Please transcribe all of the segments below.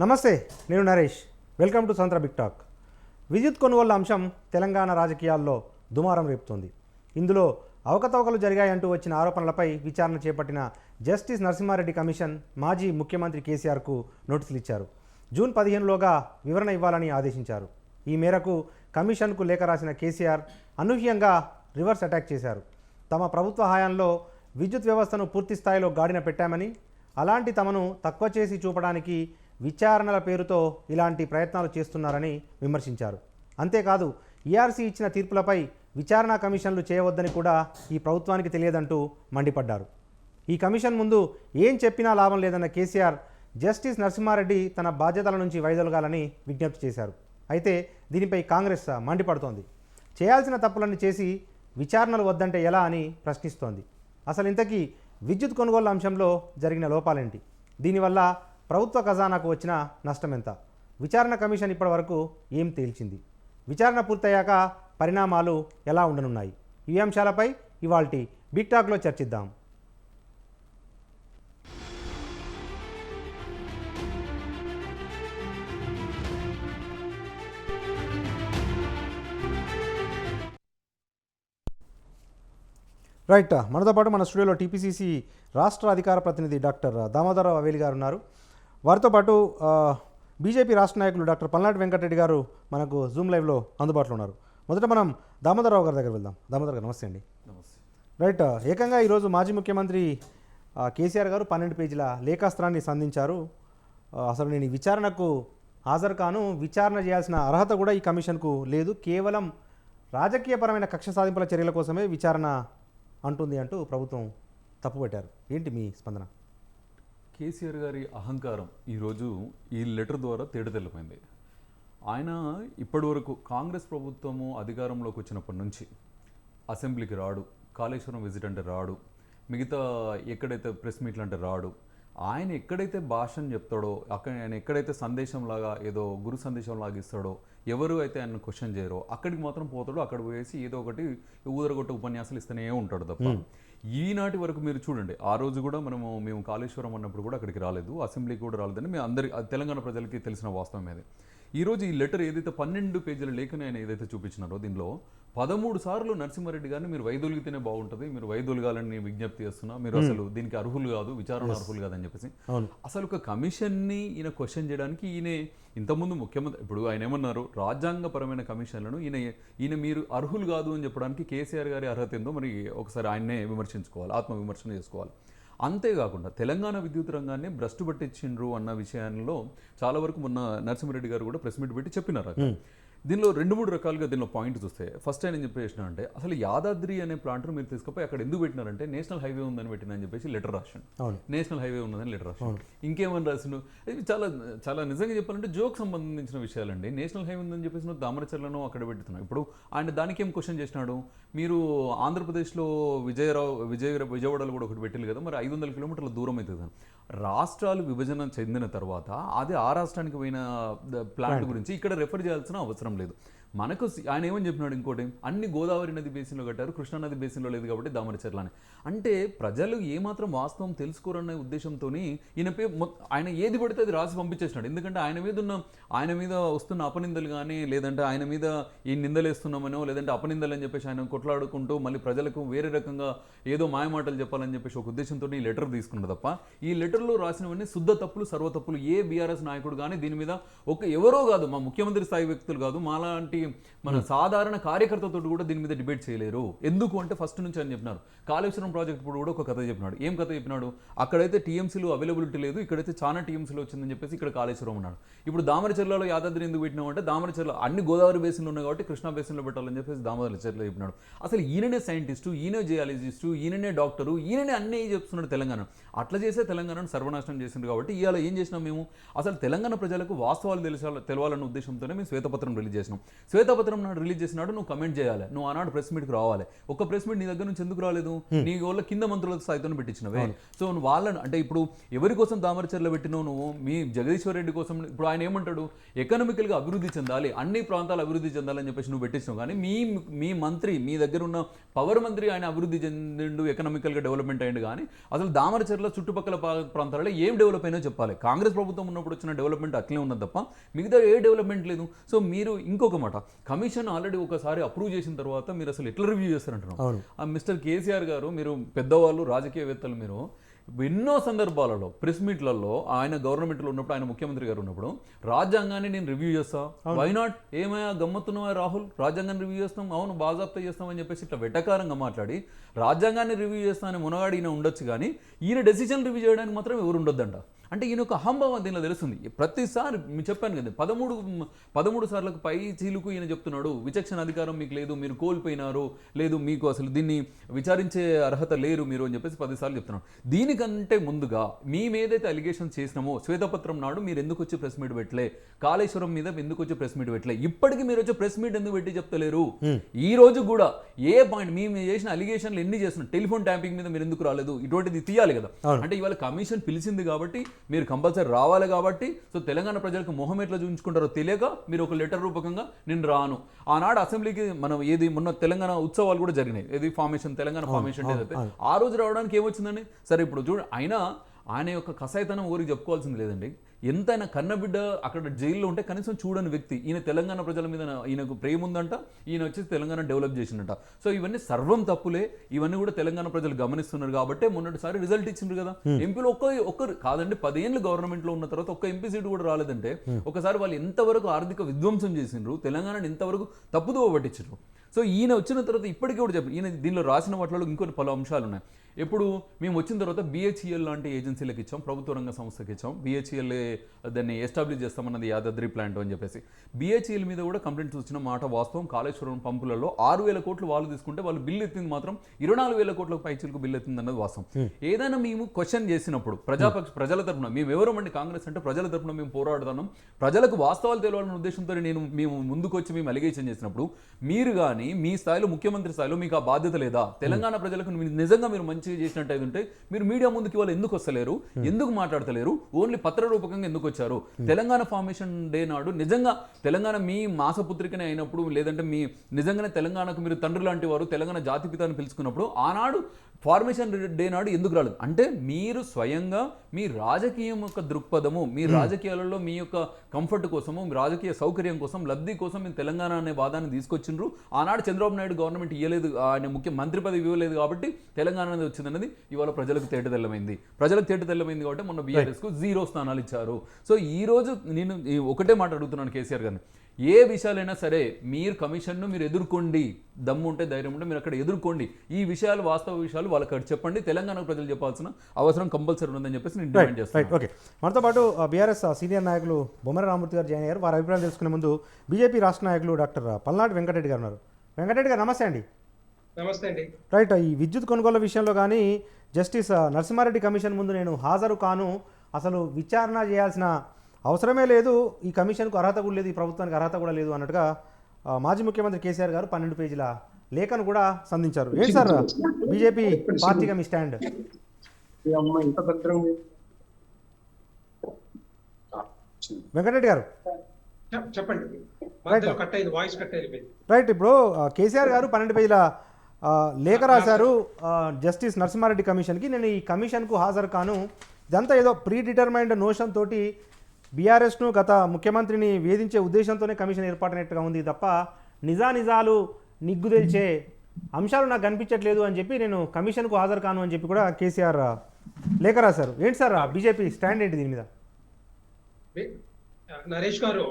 నమస్తే, నేను Naresh. Welcome to సంత్ర బిగ్ టాక్. విద్యుత్ కొనుగోళ్ల అంశం తెలంగాణ రాజకీయాల్లో దుమారం రేపుతోంది. ఇందులో అవకతవకలు జరిగాయంటూ వచ్చిన ఆరోపణలపై విచారణ చేపట్టిన జస్టిస్ నరసింహారెడ్డి కమిషన్ మాజీ ముఖ్యమంత్రి కేసీఆర్కు నోటీసులు ఇచ్చారు. జూన్ 15లోగా వివరణ ఇవ్వాలని ఆదేశించారు. ఈ మేరకు కమిషన్కు లేఖ రాసిన కేసీఆర్ అనూహ్యంగా రివర్స్ అటాక్ చేశారు. తమ ప్రభుత్వ హయాంలో విద్యుత్ వ్యవస్థను పూర్తి స్థాయిలో గాడిన పెట్టామని, అలాంటి తమను తక్కువ చేసి చూపడానికి విచారణల పేరుతో ఇలాంటి ప్రయత్నాలు చేస్తున్నారని విమర్శించారు. అంతేకాదు, ఈఆర్సీ ఇచ్చిన తీర్పులపై విచారణా కమిషన్లు చేయవద్దని కూడా ఈ ప్రభుత్వానికి తెలియదంటూ మండిపడ్డారు. ఈ కమిషన్ ముందు ఏం చెప్పినా లాభం లేదన్న కేసీఆర్ జస్టిస్ నరసింహారెడ్డి తన బాధ్యతల నుంచి వైదొలగాలని విజ్ఞప్తి చేశారు. అయితే దీనిపై కాంగ్రెస్ మండిపడుతోంది. చేయాల్సిన తప్పులన్నీ చేసి విచారణలు వద్దంటే ఎలా అని ప్రశ్నిస్తోంది. అసలు ఇంతకీ విద్యుత్ కొనుగోలు అంశంలో జరిగిన లోపాలేంటి? దీనివల్ల ప్రభుత్వ ఖజానాకు వచ్చిన నష్టం ఎంత? విచారణ కమిషన్ ఇప్పటివరకు ఏం తేల్చింది? విచారణ పూర్తయ్యాక పరిణామాలు ఎలా ఉండనున్నాయి? ఈ అంశాలపై ఇవాల్టి బిగ్ టాక్లో చర్చిద్దాం. రైట్, మనతో పాటు మన స్టూడియోలో టీపీసీసీ రాష్ట్ర అధికార ప్రతినిధి డాక్టర్ దామోదరరావు అవేలి గారు ఉన్నారు. వారితో పాటు బీజేపీ రాష్ట్ర నాయకులు డాక్టర్ పల్నాటి వెంకటరెడ్డి గారు మనకు జూమ్ లైవ్లో అందుబాటులో ఉన్నారు. మొదట మనం దామోదరరావు గారి దగ్గర వెళ్దాం. దామోదర్ గారు నమస్తే అండి. నమస్తే. రైట్, ఏకంగా ఈరోజు మాజీ ముఖ్యమంత్రి కేసీఆర్ గారు 12 పేజీల లేఖాస్త్రాన్ని సంధించారు. అసలు నేను ఈ విచారణకు హాజరు కాను, విచారణ చేయాల్సిన అర్హత కూడా ఈ కమిషన్కు లేదు, కేవలం రాజకీయపరమైన కక్ష సాధింపుల చర్యల కోసమే విచారణ అంటుంది అంటూ ప్రభుత్వం తప్పుపట్టారు. ఏంటి మీ స్పందన? కేసీఆర్ గారి అహంకారం ఈరోజు ఈ లెటర్ ద్వారా తేటతెల్లిపోయింది. ఆయన ఇప్పటి వరకు కాంగ్రెస్ ప్రభుత్వము అధికారంలోకి వచ్చినప్పటి నుంచి అసెంబ్లీకి రాడు, కాళేశ్వరం విజిట్ అంటే రాడు, మిగతా ఎక్కడైతే ప్రెస్ మీట్లు అంటే రాడు. ఆయన ఎక్కడైతే భాషను చెప్తాడో, అక్కడ ఆయన ఎక్కడైతే సందేశంలాగా ఏదో గురు సందేశంలాగా ఇస్తాడో, ఎవరు అయితే ఆయన క్వశ్చన్ చేయరో అక్కడికి మాత్రం పోతాడో, అక్కడ పోయేసి ఏదో ఒకటి ఊదరగొట్ట ఉపన్యాసాలు ఇస్తూనే ఉంటాడు తప్ప. ఈనాటి వరకు మీరు చూడండి, ఆ రోజు కూడా మేము కాళేశ్వరం అన్నప్పుడు కూడా అక్కడికి రాలేదు, అసెంబ్లీకి కూడా రాలేదని మేము అందరి తెలంగాణ ప్రజలకి తెలిసిన వాస్తవం ఇది. ఈరోజు ఈ లెటర్ ఏదైతే 12 పేజీల లేఖని ఆయన ఏదైతే చూపించినారో దీనిలో 13 సార్లు నరసింహారెడ్డి గారిని మీరు వైదొలిగితేనే బాగుంటుంది, మీరు వైదొలగాలని విజ్ఞప్తి చేస్తున్నా, మీరు అసలు దీనికి అర్హులు కాదు, విచారణ అర్హులు కాదని చెప్పేసి అసలు ఒక కమిషన్ని ఈయన క్వశ్చన్ చేయడానికి ఈయన ఇంతకుముందు ముఖ్యమంత్రి, ఇప్పుడు ఆయన ఏమన్నారు, రాజ్యాంగపరమైన కమిషన్లను ఈయన మీరు అర్హులు కాదు అని చెప్పడానికి కేసీఆర్ గారి అర్హత ఏందో మరి ఒకసారి ఆయన్నే విమర్శించుకోవాలి, ఆత్మవిమర్శన చేసుకోవాలి. అంతేకాకుండా తెలంగాణ విద్యుత్ రంగాన్ని భ్రష్టు పట్టించిండ్రు అన్న విషయంలో చాలా వరకు మొన్న నరసింహారెడ్డి గారు కూడా ప్రెస్ మీట్ పెట్టి చెప్పినారు. దీనిలో 2-3 రకాలుగా దీనిలో పాయింట్ చూస్తే, ఫస్ట్ ఆయన ఏం చెప్పేసిన అంటే, అసలు యాదాద్రి అనే ప్లాంట్ను మీరు తీసుకుపోయి అక్కడ ఎందుకు పెట్టినారంటే నేషనల్ హైవే ఉందని పెట్టినని చెప్పేసి లెటర్ రాసిండు. నేషనల్ హైవే ఉన్నదని లెటర్ రాసిండు. ఇంకేమని రాసిండు? ఇది చాలా చాలా నిజంగా చెప్పాలంటే జోక్ సంబంధించిన విషయాలండి. నేషనల్ హైవే ఉందని చెప్పేసి దామరచర్లను అక్కడ పెడుతున్నాం. ఇప్పుడు ఆయన దానికి ఏం క్వశ్చన్ చేసినాడు, మీరు ఆంధ్రప్రదేశ్లో విజయవాడలో కూడా ఒకటి పెట్టిల్లు కదా, మరి 500 కిలోమీటర్ల దూరం అవుతుంది. రాష్ట్రాలు విభజన చెందిన తర్వాత అది ఆ రాష్ట్రానికి పోయిన ప్లాంట్ గురించి ఇక్కడ రెఫర్ చేయాల్సిన అవసరం లేదు. మనకు ఆయన ఏమని చెప్పినాడు, ఇంకోటి, అన్ని గోదావరి నది బేసిన్లో కట్టారు, కృష్ణా నది బేసిన్లో లేదు కాబట్టి దామరచర్లని. అంటే ప్రజలు ఏమాత్రం వాస్తవం తెలుసుకోరనే ఉద్దేశంతో ఆయన ఏది పడితే అది రాసి పంపించేసినాడు. ఎందుకంటే ఆయన మీద వస్తున్న అపనిందలు కానీ, లేదంటే ఆయన మీద ఈ నిందలేస్తున్నామనో, లేదంటే అపనిందలు అని చెప్పేసి ఆయన కొట్లాడుకుంటూ మళ్ళీ ప్రజలకు వేరే రకంగా ఏదో మాయమాటలు చెప్పాలని చెప్పేసి ఒక ఉద్దేశంతో ఈ లెటర్ తీసుకున్నాడు తప్ప, ఈ లెటర్లో రాసినవన్నీ శుద్ధ తప్పులు, సర్వతప్పులు. ఏ బీఆర్ఎస్ నాయకుడు కానీ దీని మీద ఎవరో కాదు, మా ముఖ్యమంత్రి స్థాయి వ్యక్తులు కాదు, మాలాంటి మన సాధారణ కార్యకర్తతో కూడా దీని మీద డిబేట్ చేయలేరు. ఎందుకు అంటే ఫస్ట్ నుంచి అని చెప్పినారు. కాళేశ్వరం ప్రాజెక్ట్ ఇప్పుడు కూడా ఒక కథ చెప్పినాడు. ఏం కథ చెప్పినాడు? అక్కడైతే టీఎంసీలు అవైలబిలిటీ లేదు, ఇక్కడైతే చాలా టీఎంసీలు వచ్చిందని చెప్పేసి ఇక్కడ కాళేశ్వరం ఉన్నాడు. ఇప్పుడు దామరచర్లలో యాదాద్రి ఎందుకు పెట్టినావు అంటే, దామరచర్ల అన్ని గోదావరి బేసిన్లు ఉన్నాయి కాబట్టి కృష్ణా బేసిన్లో పెట్టాలని చెప్పేసి దామరచర్లో చెప్పినాడు. అసలు ఈయననే సైంటిస్టు, ఈయనే జియాలజిస్టు, ఈయననే డాక్టరు, ఈయననే అన్నీ చెప్తున్నాడు తెలంగాణ. అట్లా చేసే తెలంగాణను సర్వనాశనం చేసింది. కాబట్టి ఇవాళ ఏం చేసినాం మేము, అసలు తెలంగాణ ప్రజలకు వాస్తవాలు తెలవాలన్న ఉద్దేశంతోనే మేము శ్వేతపత్రం రిలీజ్ చేసినాం. శ్వేతపత్రం నాడు రిలీజ్ చేసినాడు నువ్వు కమెంట్ చేయాలి, నువ్వు ఆనాడు ప్రెస్ మీట్కి రావాలి. ఒక ప్రెస్ మీట్ నీ దగ్గర నుంచి ఎందుకు రాలేదు? నీ వాళ్ళ కింద మంత్రుల స్థాయితో పెట్టించినవే. సో నువ్వు వాళ్ళని అంటే ఇప్పుడు ఎవరి కోసం దామరచర్ల పెట్టినావు నువ్వు? మీ జగదీశ్వర్ రెడ్డి కోసం. ఇప్పుడు ఆయన ఏమంటాడు, ఎకనామికల్గా అభివృద్ధి చెందాలి, అన్ని ప్రాంతాలు అభివృద్ధి చెందాలని చెప్పేసి నువ్వు పెట్టించినావు. కానీ మీ మంత్రి, మీ దగ్గర ఉన్న పవర్ మంత్రి ఆయన అభివృద్ధి చెందిండు, ఎకనామికల్గా డెవలప్మెంట్ అయ్యిండు. కానీ అసలు దామరచర్ల చుట్టుపక్కల ప్రాంతాలలో ఏం డెవలప్ అయినా చెప్పాలి. కాంగ్రెస్ ప్రభుత్వం ఉన్నప్పుడు వచ్చిన డెవలప్మెంట్ అట్లే ఉన్నది తప్ప మిగతా ఏ డెవలప్మెంట్ లేదు. సో మీరు ఇంకొక మాట, కమిషన్ ఆల్రెడీ ఒకసారి అప్రూవ్ చేసిన తర్వాత మీరు అసలు ఎట్లా రివ్యూ చేస్తారంటున్నారు? మిస్టర్ కేసీఆర్ గారు, మీరు పెద్దవాళ్ళు, రాజకీయవేత్తలు, మీరు ఎన్నో సందర్భాలలో ప్రెస్ మీట్లలో ఆయన గవర్నమెంట్లో ఉన్నప్పుడు, ఆయన ముఖ్యమంత్రి గారు ఉన్నప్పుడు రాజ్యాంగాన్ని నేను రివ్యూ చేస్తా, వై నాట్, ఏమయ్యా గమ్మత్తున్నావా రాహుల్, రాజ్యాంగాన్ని రివ్యూ చేస్తాం, అవును బాజాప్తా చేస్తాం అని చెప్పేసి ఇట్లా వెటకారంగా మాట్లాడి రాజ్యాంగాన్ని రివ్యూ చేస్తా అని మునగాడు ఈయన ఉండొచ్చు. కానీ ఈయన డెసిషన్ రివ్యూ చేయడానికి మాత్రం ఎవరు ఉండొద్దంట. అంటే ఈయన ఒక అహంభావం దీనిలో తెలుస్తుంది. ప్రతిసారి మీకు చెప్పాను కదా, 13 సార్లకు పై చీలుకు ఈయన చెప్తున్నాడు విచక్షణ అధికారం మీకు లేదు, మీరు కోల్పోయినారు, లేదు మీకు అసలు దీన్ని విచారించే అర్హత లేరు మీరు అని చెప్పేసి 10 సార్లు చెప్తున్నాడు. దీనికంటే ముందుగా మేము ఏదైతే అలిగేషన్ చేసినామో శ్వేతపత్రం నాడు మీరు ఎందుకు వచ్చి ప్రెస్ మీట్ పెట్టలే, కాళేశ్వరం మీద ఎందుకు వచ్చి ప్రెస్ మీట్ పెట్టలే, ఇప్పటికీ మీరు వచ్చి ప్రెస్ మీట్ ఎందుకు పెట్టి చెప్తలేరు? ఈ రోజు కూడా ఏ పాయింట్ మేము చేసిన అలిగేషన్లు ఎన్ని చేస్తున్నాం, టెలిఫోన్ ట్యాపింగ్ మీద మీరు ఎందుకు రాలేదు, ఇటువంటిది తీయాలి కదా. అంటే ఇవాళ కమిషన్ పిలిచింది కాబట్టి మీరు కంపల్సరీ రావాలి కాబట్టి, సో తెలంగాణ ప్రజలకు మొహం ఎట్లా చూపించుకుంటారో తెలియక మీరు ఒక లెటర్ రూపకంగా నేను రాను. ఆనాడు అసెంబ్లీకి మనం ఏది మొన్న తెలంగాణ ఉత్సవాలు కూడా జరిగినాయి, ఏది ఫార్మేషన్, తెలంగాణ ఫార్మేషన్ ఏదైతే ఆ రోజు రావడానికి ఏమొచ్చిందండి? సరే ఇప్పుడు చూడు, ఆయన యొక్క కసాయితనం ఊరికి చెప్పుకోవాల్సింది లేదండి. ఎంతైనా కన్నబిడ్డ అక్కడ జైల్లో ఉంటే కనీసం చూడని వ్యక్తి ఈయన. తెలంగాణ ప్రజల మీద ఈయనకు ప్రేమ ఉందంట, ఈయన వచ్చి తెలంగాణ డెవలప్ చేసిందంట. సో ఇవన్నీ సర్వం తప్పులే, ఇవన్నీ కూడా తెలంగాణ ప్రజలు గమనిస్తున్నారు కాబట్టి మొన్నటిసారి రిజల్ట్ ఇచ్చిండ్రు కదా. ఎంపీలు ఒక్కరు కాదండి, 10 ఏళ్ళు గవర్నమెంట్లో ఉన్న తర్వాత ఒక్క ఎంపీ సీటు కూడా రాలేదంటే ఒకసారి వాళ్ళు ఎంతవరకు ఆర్థిక విధ్వంసం చేసిండ్రు, తెలంగాణని ఎంతవరకు తప్పుదోవ పట్టించారు. సో ఈయన వచ్చిన తర్వాత ఇప్పటికీ కూడా చెప్పారు, ఈయన దీనిలో రాసిన వాటిలో ఇంకొన్ని పలు అంశాలు ఉన్నాయి. ఎప్పుడు మేము వచ్చిన తర్వాత BHEL లాంటి ఏజెన్సీలకు ఇచ్చాం, ప్రభుత్వ రంగ సంస్థకి ఇచ్చాం, BHEL దాన్ని ఎస్టాబ్లిష్ చేస్తామన్నది యాదాద్రి ప్లాంట్ అని చెప్పేసి. BHEL మీద కూడా కంప్లైంట్స్ వచ్చిన మాట వాస్తవం. కాళేశ్వరం పంపులలో 6,000 కోట్లు వాళ్ళు తీసుకుంటే వాళ్ళు బిల్లు ఎత్తింది మాత్రం 24,000 కోట్లకు పైచీలకు బిల్లు ఎత్తింది అన్నది వాస్తవం. ఏదైనా మేము క్వశ్చన్ చేసినప్పుడు ప్రజల తరఫున మేము ఎవరమండి, కాంగ్రెస్ అంటే ప్రజల తరఫున మేము పోరాడుతున్నాం, ప్రజలకు వాస్తవాలు తెలియాలన్న ఉద్దేశంతో మేము ముందుకు వచ్చి మేము అలిగేషన్ చేసినప్పుడు మీరు కానీ మీ స్థాయిలో, ముఖ్యమంత్రి స్థాయిలో మీకు ఆ బాధ్యత లేదా? తెలంగాణ ప్రజలకు నిజంగా మీరు మంచిగా చేసినట్టు ఉంటే మీరు మీడియా ముందుకి వాళ్ళు ఎందుకు వస్తలేరు, ఎందుకు మాట్లాడతలేరు, ఓన్లీ పత్ర రూపకంగా ఎందుకు వచ్చారు? తెలంగాణ ఫార్మేషన్ డే నాడు నిజంగా తెలంగాణ మీ మాసపుత్రికనే అయినప్పుడు, లేదంటే మీ నిజంగానే తెలంగాణకు మీరు తండ్రి లాంటి వారు, తెలంగాణ జాతిపితాన్ని పిలుచుకున్నప్పుడు ఆనాడు ఫార్మేషన్ డే నాడు ఎందుకు రాలేదు? అంటే మీరు స్వయంగా మీ రాజకీయం యొక్క దృక్పథము, మీ రాజకీయాలలో మీ యొక్క కంఫర్ట్ కోసము, మీ రాజకీయ సౌకర్యం కోసం, లబ్ధి కోసం మీరు తెలంగాణ అనే వాదాన్ని తీసుకొచ్చిండ్రు. ఆనాడు చంద్రబాబు నాయుడు గవర్నమెంట్ ఇవ్వలేదు, ఆయన మంత్రి పదవి ఇవ్వలేదు కాబట్టి తెలంగాణ అనేది వచ్చిందన్నది ఇవాళ ప్రజలకు తేటతెల్లమైంది. కాబట్టి మొన్న BRSకు 0 స్థానాలు ఇచ్చారు. సో ఈ రోజు నేను ఒకటే మాట అడుగుతున్నాను కేసీఆర్ గారిని, ఏ విషయాలైనా సరే మీరు కమిషన్ను మీరు ఎదుర్కోండి, దమ్ము ఉంటే ధైర్యం ఉంటే మీరు అక్కడ ఎదుర్కోండి. ఈ విషయాలు, వాస్తవ విషయాలు వాళ్ళకి అక్కడ చెప్పండి, తెలంగాణ ప్రజలు చెప్పాల్సిన అవసరం కంపల్సరీ ఉందని చెప్పేసి నేను డిమాండ్ చేస్తాను. ఓకే, మనతో పాటు BRS సీనియర్ నాయకులు బొమ్మర రామూర్తి గారు జాయిన్ అయ్యారు. వారి అభిప్రాయం తెలుసుకునే ముందు బీజేపీ రాష్ట్ర నాయకులు డాక్టర్ పల్నాటి వెంకటరెడ్డి గారు ఉన్నారు. వెంకటరెడ్డి గారు నమస్తే అండి. నమస్తే అండి. రైట్, ఈ విద్యుత్ కొనుగోలు విషయంలో కానీ జస్టిస్ నరసింహారెడ్డి కమిషన్ ముందు నేను హాజరు కాను, అసలు విచారణ చేయాల్సిన అవసరమే లేదు, ఈ కమిషన్కు అర్హత కూడా లేదు, ఈ ప్రభుత్వానికి అర్హత కూడా లేదు అన్నట్టుగా మాజీ ముఖ్యమంత్రి కేసీఆర్ గారు 12 పేజీల లేఖను కూడా సంధించారు. ఏంటి సార్ బీజేపీ పార్టీగా మీ స్టాండ్? వెంకటరెడ్డి గారు చెప్పండి. రైట్, ఇప్పుడు కేసీఆర్ గారు 12 పేజీల లేఖ రాశారు జస్టిస్ నరసింహారెడ్డి కమిషన్కి. నేను ఈ కమిషన్కు హాజరు కాను, ఇదంతా ఏదో ప్రీ డిటర్మైన్డ్ నోషన్ తోటి బీఆర్ఎస్ను గత ముఖ్యమంత్రిని వేధించే ఉద్దేశంతోనే కమిషన్ ఏర్పాటైనట్టుగా ఉంది తప్ప నిజాలు నిగ్గు తెల్చే అంశాలు నాకు కనిపించట్లేదు అని చెప్పి నేను కమిషన్కు హాజరు కాను అని చెప్పి కూడా కేసీఆర్ లేఖ రాశారు. ఏంటి సార్ బీజేపీ స్టాండ్ ఏంటి దీని మీద? నరేష్ గారు,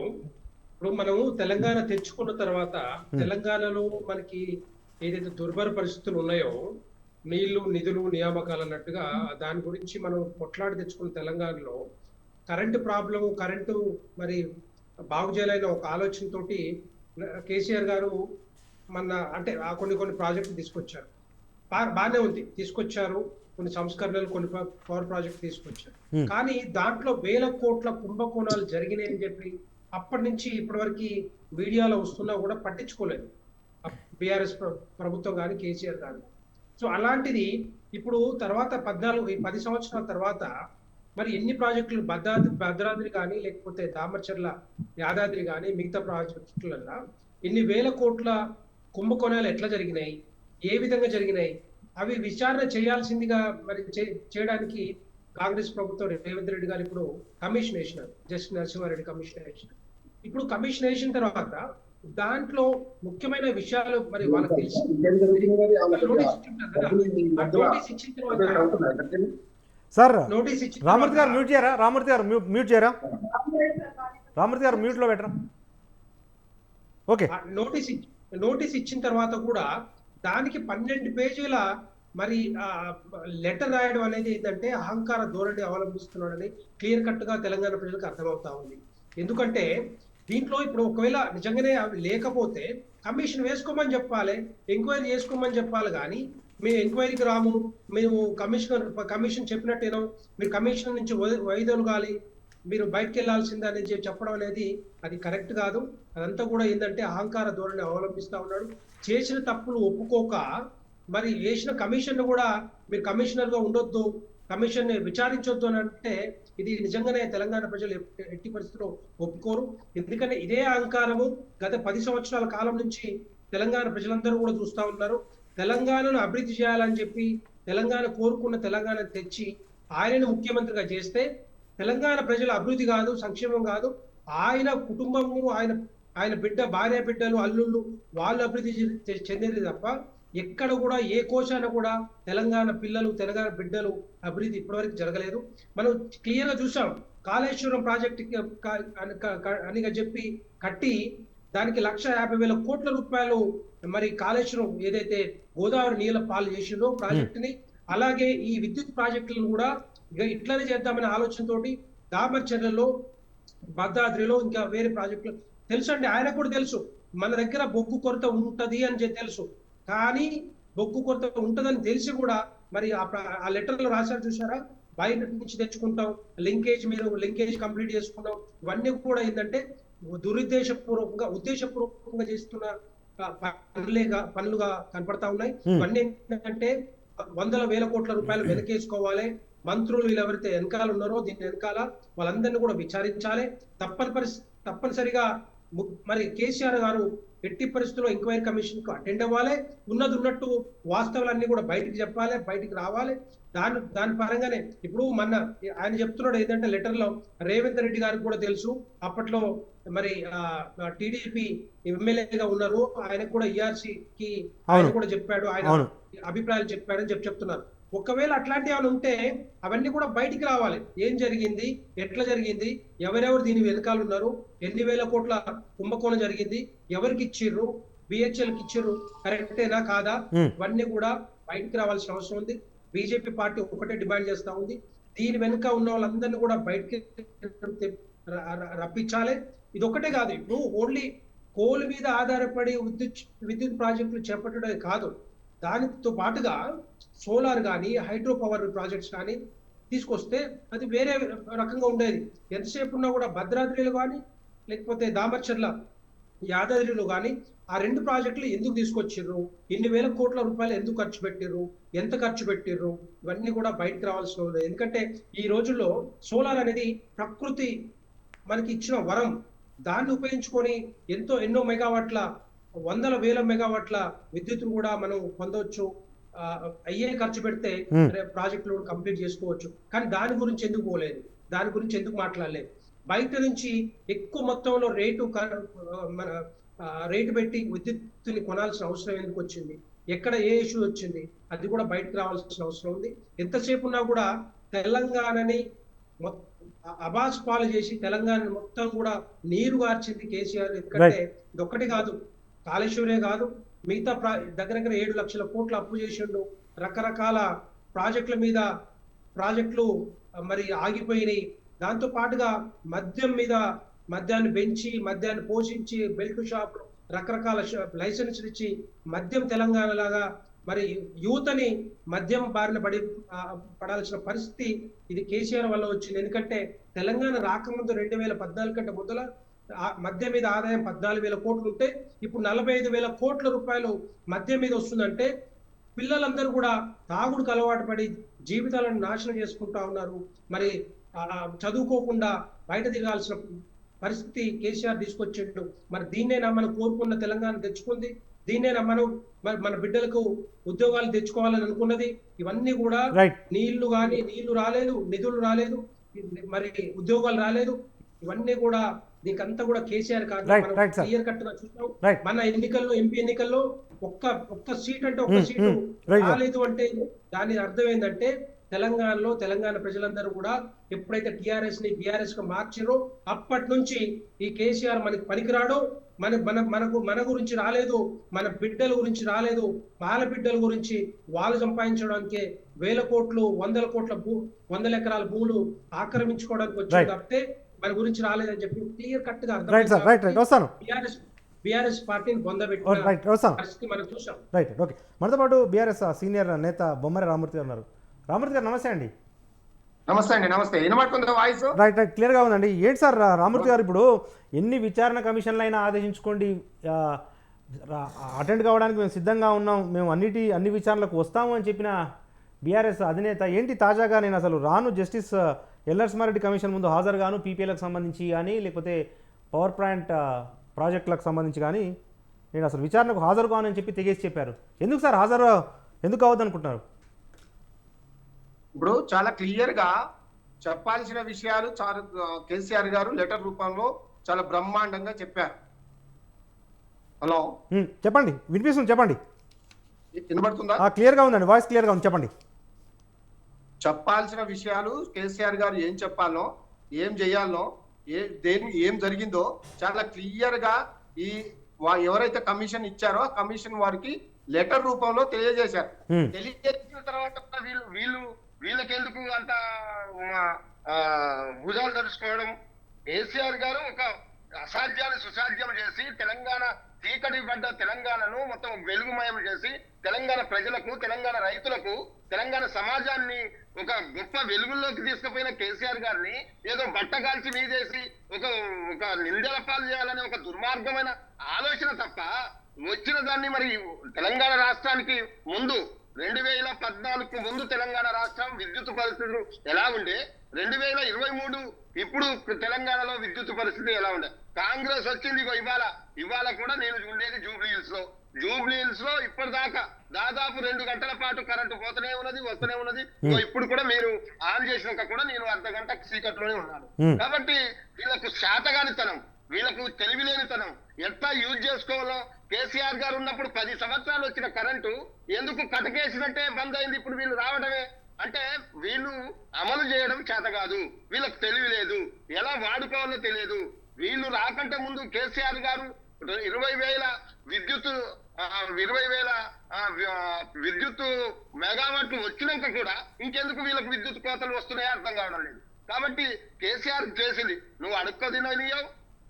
ఇప్పుడు మనము తెలంగాణ తెచ్చుకున్న తర్వాత తెలంగాణలో మనకి ఏదైతే దుర్భర పరిస్థితులు ఉన్నాయో, నీళ్లు, నిధులు, నియామకాలు అన్నట్టుగా దాని గురించి మనం కొట్లాడి తెచ్చుకున్న తెలంగాణలో కరెంటు మరి బాగు చేయాలనే ఒక ఆలోచనతోటి కేసీఆర్ గారు అంటే కొన్ని ప్రాజెక్టులు తీసుకొచ్చారు. బాగానే ఉంది, తీసుకొచ్చారు కొన్ని సంస్కరణలు, కొన్ని పవర్ ప్రాజెక్ట్ తీసుకొచ్చారు. కానీ దాంట్లో 1,000 కోట్ల కుంభకోణాలు జరిగినాయని చెప్పి అప్పటి నుంచి ఇప్పటి వరకు మీడియాలో వస్తున్నా కూడా పట్టించుకోలేదు బీఆర్ఎస్ ప్రభుత్వం కానీ కేసీఆర్ కానీ. సో అలాంటిది ఇప్పుడు తర్వాత 10 సంవత్సరాల తర్వాత మరి ఎన్ని ప్రాజెక్టులు భద్రాద్రి కానీ లేకపోతే దామర్చర్ల యాదాద్రి కానీ మిగతా ప్రాజెక్టులలో ఎన్ని వేల కోట్ల కుంభకోణాలు ఎట్లా జరిగినాయి, ఏ విధంగా జరిగినాయి, అవి విచారణ చేయాల్సిందిగా మరి చేయడానికి కాంగ్రెస్ ప్రభుత్వం రేవంత్ రెడ్డి గారు ఇప్పుడు కమిషన్ వేసినారు, జస్టిస్ నరసింహారెడ్డి కమిషన్ వేసినారు. ఇప్పుడు కమిషన్ వేసిన తర్వాత దాంట్లో ముఖ్యమైన విషయాలు మరి వాళ్ళకి తెలిసి నోటీస్ ఇచ్చిన తర్వాత సార్ నోటీస్ ఇచ్చిన రామూర్తి గారు మ్యూట్ చేయరా, రామూర్తి గారు మ్యూట్ చేయరా, రామూర్తి గారు మ్యూట్లో పెట్టరా. ఓకే, నోటీస్ ఇచ్చిన తర్వాత కూడా దానికి 12 పేజీల మరి లెటర్ రాయడం అనేది ఏంటంటే అహంకార ధోరణి అవలంబిస్తున్నాడని క్లియర్ కట్ గా తెలంగాణ ప్రజలకు అర్థమవుతా ఉంది. ఎందుకంటే దీంట్లో ఇప్పుడు ఒకవేళ నిజంగానే అవి లేకపోతే కమిషన్ వేసుకోమని చెప్పాలి, ఎంక్వైరీ చేసుకోమని చెప్పాలి. కానీ మేము ఎంక్వైరీకి రాము, మేము కమిషన్ చెప్పినట్టేనో, మీరు కమిషన్ నుంచి వైదొలగాలి, మీరు బయటకు వెళ్లాల్సిందని చెప్పడం అనేది అది కరెక్ట్ కాదు. అదంతా కూడా ఏంటంటే అహంకార ధోరణి అవలంబిస్తా ఉన్నాడు. చేసిన తప్పులు ఒప్పుకోక మరి వేసిన కమిషన్ కూడా మీరు కమిషనర్ గా ఉండొద్దు, కమిషన్ విచారించొద్దు అని అంటే ఇది నిజంగానే తెలంగాణ ప్రజలు ఎట్టి పరిస్థితుల్లో ఒప్పుకోరు. ఎందుకంటే ఇదే అహంకారము గత 10 సంవత్సరాల కాలం నుంచి తెలంగాణ ప్రజలందరూ కూడా చూస్తా ఉన్నారు. తెలంగాణను అభివృద్ధి చేయాలని చెప్పి తెలంగాణ కోరుకున్న తెలంగాణ తెచ్చి ఆయనను ముఖ్యమంత్రిగా చేస్తే తెలంగాణ ప్రజల అభివృద్ధి కాదు, సంక్షేమం కాదు, ఆయన కుటుంబము, ఆయన భార్య బిడ్డలు, అల్లుళ్ళు వాళ్ళు అభివృద్ధి చెందేది తప్ప ఎక్కడ కూడా ఏ కోశాన కూడా తెలంగాణ పిల్లలు, తెలంగాణ బిడ్డలు అభివృద్ధి ఇప్పటివరకు జరగలేదు. మనం క్లియర్ గా చూసాం. కాళేశ్వరం ప్రాజెక్ట్ అని చెప్పి కట్టి దానికి 1,50,000 కోట్ల రూపాయలు మరి కాళేశ్వరం ఏదైతే గోదావరి నీళ్ళ పాలు చేసిందో ప్రాజెక్టుని, అలాగే ఈ విద్యుత్ ప్రాజెక్టులను కూడా ఇట్లానే చేద్దామనే ఆలోచనతోటి దామర్చర్లలో, భద్రాద్రిలో ఇంకా వేరే ప్రాజెక్టులు తెలుసు అండి. ఆయనకు కూడా తెలుసు మన దగ్గర బొగ్గు కొరత ఉంటది అని తెలుసు. కానీ బొగ్గు కొరత ఉంటదని తెలిసి కూడా మరి ఆ లెటర్లో రాశారు చూసారా, బయట నుంచి తెచ్చుకుంటాం, లింకేజ్ కంప్లీట్ చేసుకుంటాం. ఇవన్నీ కూడా ఏంటంటే ఉద్దేశపూర్వకంగా చేస్తున్న పనులుగా కనపడతా ఉన్నాయి. ఇవన్నీ ఏంటంటే 100,000 కోట్ల రూపాయలు వెనకేసుకోవాలి. మంత్రులు వీళ్ళు ఎవరైతే వెనకాల ఉన్నారో దీని వెనకాల వాళ్ళందరినీ కూడా విచారించాలి. తప్పనిసరిగా మరి కేసీఆర్ గారు ఎట్టి పరిస్థితుల్లో ఎంక్వైరీ కమిషన్ కు అటెండ్ అవ్వాలి. ఉన్నట్టు వాస్తవాలన్నీ కూడా బయటికి చెప్పాలి, బయటికి రావాలి. దాని పరంగానే ఇప్పుడు ఆయన చెప్తున్నాడు ఏంటంటే లెటర్ లో రేవంత్ రెడ్డి గారికి కూడా తెలుసు, అప్పట్లో మరి టీడీపీ ఎమ్మెల్యేగా ఉన్నారు, ఆయనకు కూడా ఈఆర్సీకి ఆయన కూడా చెప్పాడు, ఆయన అభిప్రాయాలు చెప్పాడని చెప్తున్నారు. ఒకవేళ అట్లాంటి ఏమైనా ఉంటే అవన్నీ కూడా బయటికి రావాలి. ఏం జరిగింది, ఎట్లా జరిగింది, ఎవరెవరు దీని వెనకాల ఉన్నారు, ఎన్ని వేల కోట్ల కుంభకోణం జరిగింది, ఎవరికి ఇచ్చిర్రు, బిహెచ్ఎల్కి ఇచ్చిర్రు, కరెక్టేనా కాదా, ఇవన్నీ కూడా బయటికి రావాల్సిన అవసరం ఉంది. బీజేపీ పార్టీ ఒకటే డిమాండ్ చేస్తా ఉంది, దీని వెనుక ఉన్న వాళ్ళందరినీ కూడా బయటికి రప్పించాలి. ఇది ఒకటే కాదు, ఇప్పుడు ఓన్లీ కోల్ మీద ఆధారపడి విద్యుత్ ప్రాజెక్టులు చేపట్టడం కాదు, దానితో పాటుగా సోలార్ కానీ హైడ్రో పవర్ ప్రాజెక్ట్స్ కానీ తీసుకొస్తే అది వేరే రకంగా ఉండేది. ఎంతసేపు ఉన్నా కూడా భద్రాద్రిలో కానీ లేకపోతే దామర్చర్ల యాదాద్రిలో కానీ ఆ 2 ప్రాజెక్టులు ఎందుకు తీసుకొచ్చిర్రు, ఇన్ని వేల కోట్ల రూపాయలు ఎందుకు ఖర్చు పెట్టిర్రు, ఎంత ఖర్చు పెట్టిర్రు, ఇవన్నీ కూడా బయటకు రావాల్సిన ఉంది. ఎందుకంటే ఈ రోజుల్లో సోలార్ అనేది ప్రకృతి మనకి ఇచ్చిన వరం. దాన్ని ఉపయోగించుకొని ఎన్నో మెగావాట్ల, 100,000 మెగావాట్ల విద్యుత్తును కూడా మనం పొందవచ్చు. అయ్యే ఖర్చు పెడితే ప్రాజెక్టులు కంప్లీట్ చేసుకోవచ్చు. కానీ దాని గురించి ఎందుకు పోలేదు, దాని గురించి ఎందుకు మాట్లాడలేదు? బయట నుంచి ఎక్కువ మొత్తంలో రేటు పెట్టి విద్యుత్తుని కొనాల్సిన అవసరం ఎందుకు వచ్చింది, ఎక్కడ ఏ ఇష్యూ వచ్చింది, అది కూడా బయటకు రావాల్సిన అవసరం ఉంది. ఎంతసేపు ఉన్నా కూడా తెలంగాణని అబాస్ పాలు చేసి తెలంగాణ మొత్తం కూడా నీరు గార్చింది కేసీఆర్. ఎందుకంటే ఇది ఒక్కటి కాదు, కాళేశ్వరే కాదు, మిగతా దగ్గర 7 లక్షల కోట్ల అప్పు చేసిండు. రకరకాల ప్రాజెక్టులు మరి ఆగిపోయినాయి. దాంతో పాటుగా మద్యాన్ని పెంచి, మద్యాన్ని పోషించి, బెల్ట్ షాప్, రకరకాల లైసెన్సులు ఇచ్చి మద్యం తెలంగాణ లాగా మరి యూతని మద్యం బారిన పడాల్సిన పరిస్థితి ఇది కేసీఆర్ వల్ల వచ్చింది. ఎందుకంటే తెలంగాణ రాకముందు 2014 కంటే మొదల మద్యం మీద ఆదాయం 14,000 కోట్లు ఉంటే ఇప్పుడు 45,000 కోట్ల రూపాయలు మద్యం మీద వస్తుందంటే పిల్లలందరూ కూడా తాగుడుకు అలవాటు పడి జీవితాలను నాశనం చేసుకుంటా ఉన్నారు. మరి చదువుకోకుండా బయట తిరగాల్సిన పరిస్థితి కేసీఆర్ తీసుకొచ్చిండు. మరి దీన్నేనా మనం కోరుకున్న తెలంగాణ తెచ్చుకుంది? దీన్నేనా మనం మన బిడ్డలకు ఉద్యోగాలు తెచ్చుకోవాలని అనుకున్నది? ఇవన్నీ కూడా నీళ్లు రాలేదు, నిధులు రాలేదు, మరి ఉద్యోగాలు రాలేదు. ఇవన్నీ కూడా దీనికంతా కూడా కేసీఆర్ కాదు. క్లియర్ కట్ గా చూసాం. మన ఎన్నికల్లో ఎంపీ ఎన్నికల్లో ఒక్క సీట్ అంటే ఒక్క సీటు రాలేదు అంటే దాని అర్థం ఏంటంటే తెలంగాణ ప్రజలందరూ కూడా ఎప్పుడైతే టిఆర్ఎస్ ని బిఆర్ఎస్ గా మార్చారో అప్పటి నుంచి ఈ కేసీఆర్ మనకి పనికిరాడు, మన గురించి రాలేదు, మన బిడ్డల గురించి రాలేదు, వాళ్ళ బిడ్డల గురించి వాళ్ళు సంపాదించడానికి 1,000 కోట్లు 100 ఎకరాల భూములు ఆక్రమించుకోవడానికి వచ్చారు తప్పితే మన గురించి రాలేదని చెప్పి క్లియర్ కట్ గా అర్థం. బిఆర్ఎస్ పార్టీని బొందబెట్టిన పరిస్థితి మనం చూసాం. Right, okay. మనతో పాటు బిఆర్ఎస్ సీనియర్ నేత బొమ్మరి రామూర్తి గారు ఉన్నారు. రామూర్తి గారు నమస్తే అండి. నమస్తే అండి. నమస్తే. వినబడుతుందా వాయిస్? రైట్, క్లియర్గా ఉందండి. ఏంటి సార్ రామూర్తి గారు, ఇప్పుడు ఎన్ని విచారణ కమిషన్లు అయినా ఆదేశించుకోండి, అటెండ్ కావడానికి మేము సిద్ధంగా ఉన్నాం, మేము అన్ని విచారణలకు వస్తాము అని చెప్పిన బీఆర్ఎస్ అధినేత ఏంటి తాజాగా నేను అసలు రాను, జస్టిస్ ఎల్నరసింహారెడ్డి కమిషన్ ముందు హాజరుగాను, పీపీఎల్కి సంబంధించి కానీ లేకపోతే పవర్ ప్లాంట్ ప్రాజెక్టులకు సంబంధించి కానీ నేను అసలు విచారణకు హాజరు కాను అని చెప్పి తెగేసి చెప్పారు. ఎందుకు సార్ హాజరు ఎందుకు అవ్వద్దు అనుకుంటున్నారు? ఇప్పుడు చాలా క్లియర్ గా చెప్పాల్సిన విషయాలు చాలా కేసీఆర్ గారు లెటర్ రూపంలో చాలా బ్రహ్మాండంగా చెప్పారు. హలో, చెప్పండి, వినిపిస్తుంది, చెప్పండి. వినబడుతుందా? క్లియర్గా ఉందండి, వాయిస్ క్లియర్గా ఉంది, చెప్పండి. చెప్పాల్సిన విషయాలు కేసీఆర్ గారు ఏం చెప్పాలో, ఏం చేయాలో, ఏం జరిగిందో చాలా క్లియర్ గా ఈ ఎవరైతే కమిషన్ ఇచ్చారో ఆ కమిషన్ వారికి లెటర్ రూపంలో తెలియజేశారు. తెలియజేసిన తర్వాత వీళ్ళకెందుకు అంత భుజాలు తరుచుకోవడం? కేసీఆర్ గారు ఒక అసాధ్యాన్ని సుసాధ్యం చేసి తెలంగాణ చీకటి పడ్డ తెలంగాణను మొత్తం వెలుగుమయం చేసి తెలంగాణ ప్రజలకు, తెలంగాణ రైతులకు, తెలంగాణ సమాజాన్ని ఒక గొప్ప వెలుగుల్లోకి తీసుకుపోయిన కేసీఆర్ గారిని ఏదో బట్టగాల్చి మీదేసి ఒక నిందల పాలు చేయాలనే ఒక దుర్మార్గమైన ఆలోచన తప్ప వచ్చిన దాన్ని మరి తెలంగాణ రాష్ట్రానికి ముందు 2014 ముందు తెలంగాణ రాష్ట్రం విద్యుత్ పరిస్థితులు ఎలా ఉండే, 2023 ఇప్పుడు తెలంగాణలో విద్యుత్ పరిస్థితి ఎలా ఉండే? కాంగ్రెస్ వచ్చింది ఇవాళ కూడా నేను ఉండేది జూబ్లీ హిల్స్ లో ఇప్పటిదాకా దాదాపు 2 గంటల పాటు కరెంటు పోతూనే ఉన్నది, వస్తూనే ఉన్నది. ఇప్పుడు కూడా మీరు ఆన్ చేసినాక కూడా నేను అర్ధగంట చీకట్లోనే ఉన్నాను. కాబట్టి వీళ్ళకు శాతగానితనం, వీళ్ళకు తెలివిలేనితనం ఎట్లా యూజ్ చేసుకోవాలో. కేసీఆర్ గారు ఉన్నప్పుడు 10 సంవత్సరాలు వచ్చిన కరెంటు ఎందుకు కటకేసినట్టే బంద్ అయింది, ఇప్పుడు వీళ్ళు రావడమే అంటే వీళ్ళు అమలు చేయడం చేత కాదు, వీళ్ళకి తెలివి లేదు, ఎలా వాడుకోవాలో తెలియదు. వీళ్ళు రాకంటే ముందు కేసీఆర్ గారు 20,000 విద్యుత్ మెగావాట్లు వచ్చినాక కూడా ఇంకెందుకు వీళ్ళకి విద్యుత్ కోతలు వస్తున్నాయో అర్థం కావడం లేదు. కాబట్టి కేసీఆర్ చేసింది నువ్వు అడుక్క తిననియవు,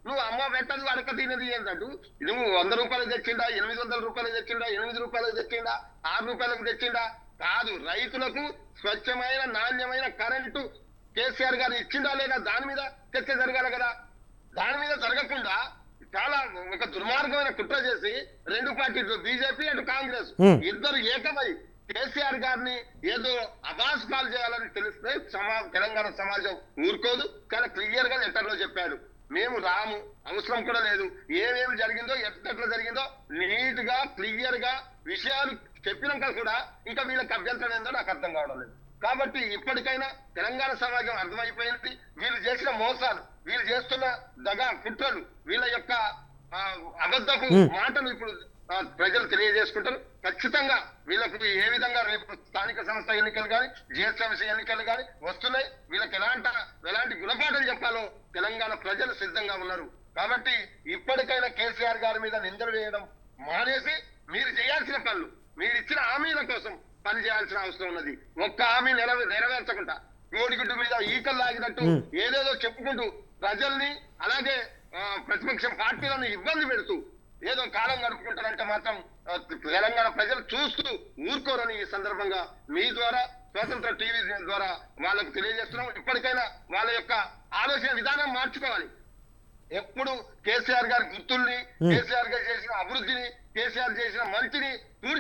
నువ్వు అమ్మ పెట్టదు అడక తినది ఏంటంటూ నువ్వు 100 రూపాయలు తెచ్చిండా, 800 రూపాయలు తెచ్చిండా, 8 రూపాయలు తెచ్చిండా, 6 రూపాయలకు తెచ్చిండా? కాదు, రైతులకు స్వచ్ఛమైన నాణ్యమైన కరెంటు కేసీఆర్ గారు ఇచ్చిందా లేదా దాని మీద చర్చ జరగాలి కదా. దాని మీద జరగకుండా చాలా ఒక దుర్మార్గమైన కుట్ర చేసి 2 పార్టీలు బీజేపీ అటు కాంగ్రెస్ ఇద్దరు ఏకమై కేసీఆర్ గారిని ఏదో అబాస్ పాలు చేయాలని తెలిస్తే తెలంగాణ సమాజం ఊరుకోదు. చాలా క్లియర్ గా లెటర్ లో చెప్పాడు, మేము రాము, అవసరం కూడా లేదు, ఏమేమి జరిగిందో ఎట్లా జరిగిందో నీట్ గా క్లియర్ గా విషయాలు చెప్పినాక కూడా ఇంకా వీళ్ళకి అభ్యంతరం ఏందో నాకు అర్థం కావడం లేదు. కాబట్టి ఇప్పటికైనా తెలంగాణ సమాజం అర్థమైపోయింది, వీళ్ళు చేసిన మోసాలు, వీళ్ళు చేస్తున్న దగా కుట్రలు, వీళ్ళ యొక్క అబద్ధపు మాటలు ఇప్పుడు ప్రజలు తెలియజేసుకుంటారు. ఖచ్చితంగా వీళ్ళకు ఏ విధంగా రేపు స్థానిక సంస్థ ఎన్నికలు కానీ జిహెచ్ఎంసీ ఎన్నికలు కానీ వస్తున్నాయి, వీళ్ళకి ఎలాంటి గుణపాఠం చెప్పాలో తెలంగాణ ప్రజలు సిద్ధంగా ఉన్నారు. కాబట్టి ఇప్పటికైనా కేసీఆర్ గారి మీద నిందలు వేయడం మానేసి మీరు చేయాల్సిన పనులు, మీరు ఇచ్చిన హామీల కోసం పని చేయాల్సిన అవసరం ఉన్నది. ఒక్క హామీ నెరవేర్చకుండా కోడిగుడ్డు మీద ఈకలు లాగినట్టు ఏదేదో చెప్పుకుంటూ ప్రజల్ని అలాగే ప్రతిపక్ష పార్టీలను ఇబ్బంది పెడుతూ ఏదో కాలం గడుపుకుంటారంటే మాత్రం తెలంగాణ ప్రజలు చూస్తూ ఊరుకోరని ఈ సందర్భంగా మీ ద్వారా స్వతంత్ర టీవీ ద్వారా వాళ్ళకు తెలియజేస్తున్నాం. ఇప్పటికైనా వాళ్ళ యొక్క ఆలోచన విధానం మార్చుకోవాలి. ఎప్పుడు కేసీఆర్ గారి గుర్తుల్ని, కేసీఆర్ గారు చేసిన అభివృద్ధిని, కేసీఆర్ చేసిన మంచిని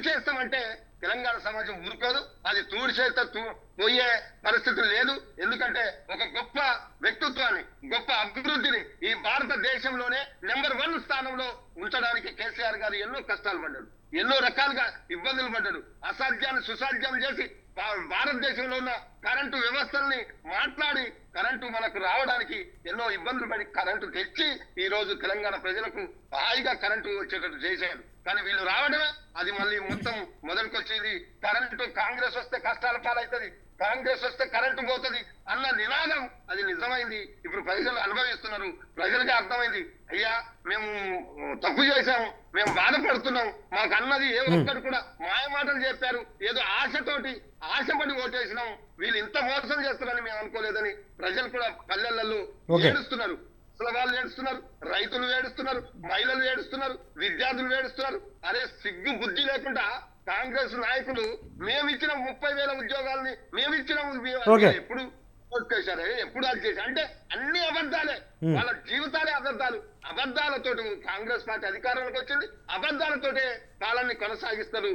చేస్తామంటే తెలంగాణ సమాజం ఊరుకోదు. అది పోయే పరిస్థితి లేదు. ఎందుకంటే ఒక గొప్ప వ్యక్తిత్వాన్ని, గొప్ప అభివృద్ధిని ఈ భారతదేశంలోనే నెంబర్ 1 స్థానంలో ఉంచడానికి కేసీఆర్ గారు ఎన్నో కష్టాలు పడ్డాడు, ఎన్నో రకాలుగా ఇబ్బందులు పడ్డాడు. అసాధ్యాన్ని సుసాధ్యం చేసి భారతదేశంలో ఉన్న కరెంటు వ్యవస్థల్ని మాట్లాడి కరెంటు మనకు రావడానికి ఎన్నో ఇబ్బందులు పడి కరెంటు తెచ్చి ఈ రోజు తెలంగాణ ప్రజలకు హాయిగా కరెంటు వచ్చేటట్టు చేశారు. కానీ వీళ్ళు రావడమే అది మళ్ళీ మొత్తం మొదలుకొచ్చేది. కరెంటు కాంగ్రెస్ వస్తే కష్టాల పాలవుతుంది, కాంగ్రెస్ వస్తే కరెంటు పోతుంది అన్న నినాదం అది నిజమైంది. ఇప్పుడు ప్రజలు అనుభవిస్తున్నారు. ప్రజలకి అర్థమైంది, అయ్యా మేము తప్పు చేశాము, మేము బాధపడుతున్నాం, మాకు అన్నది ఏ ఒక్కరు కూడా మాయమాటలు చెప్పారు, ఏదో ఆశపడి ఓటేసినాం, వీళ్ళు ఇంత మోసం చేస్తారని మేము అనుకోలేదని ప్రజలు కూడా పల్లెలలో ఏడుస్తున్నారు. అసలు వాళ్ళు ఏడుస్తున్నారు, రైతులు ఏడుస్తున్నారు, మహిళలు ఏడుస్తున్నారు, విద్యార్థులు ఏడుస్తున్నారు. అరే సిగ్గు బుద్ధి లేకుండా కాంగ్రెస్ నాయకులు మేమిచ్చిన 30,000 ఉద్యోగాలని మేమిచ్చిన ఎప్పుడు చేశారు, ఎప్పుడు అది చేశారు అంటే అన్ని అబద్ధాలే, వాళ్ళ జీవితాలే అబద్ధాలతో కాంగ్రెస్ పార్టీ అధికారంలోకి వచ్చింది. అబద్ధాలతోటే కాలాన్ని కొనసాగిస్తారు.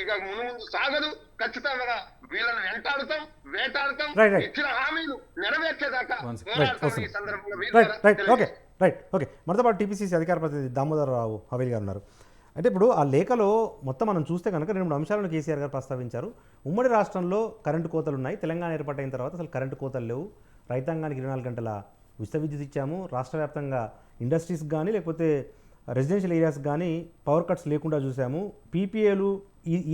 ఇక ముందు సాగదు. ఖచ్చితంగా వీళ్ళని వేటాడుతాం, ఇచ్చిన హామీలు నెరవేర్చేదాకా పోరాడతాం. ఈ సందర్భంగా ఓకే మనతో పాటు టీపీసీసీ అధికార ప్రతినిధి దామోదర్ రావు హవేలి గారు ఉన్నారు. అంటే ఇప్పుడు ఆ లేఖలో మొత్తం మనం చూస్తే కనుక 2 అంశాలను కేసీఆర్ గారు ప్రస్తావించారు. ఉమ్మడి రాష్ట్రంలో కరెంటు కోతలు ఉన్నాయి, తెలంగాణ ఏర్పాటైన తర్వాత అసలు కరెంటు కోతలు లేవు, రైతాంగానికి 24 గంటల ఉచిత విద్యుత్ ఇచ్చాము, రాష్ట్ర వ్యాప్తంగా ఇండస్ట్రీస్కి కానీ లేకపోతే రెసిడెన్షియల్ ఏరియాస్ కానీ పవర్ కట్స్ లేకుండా చూసాము, పీపీఏలు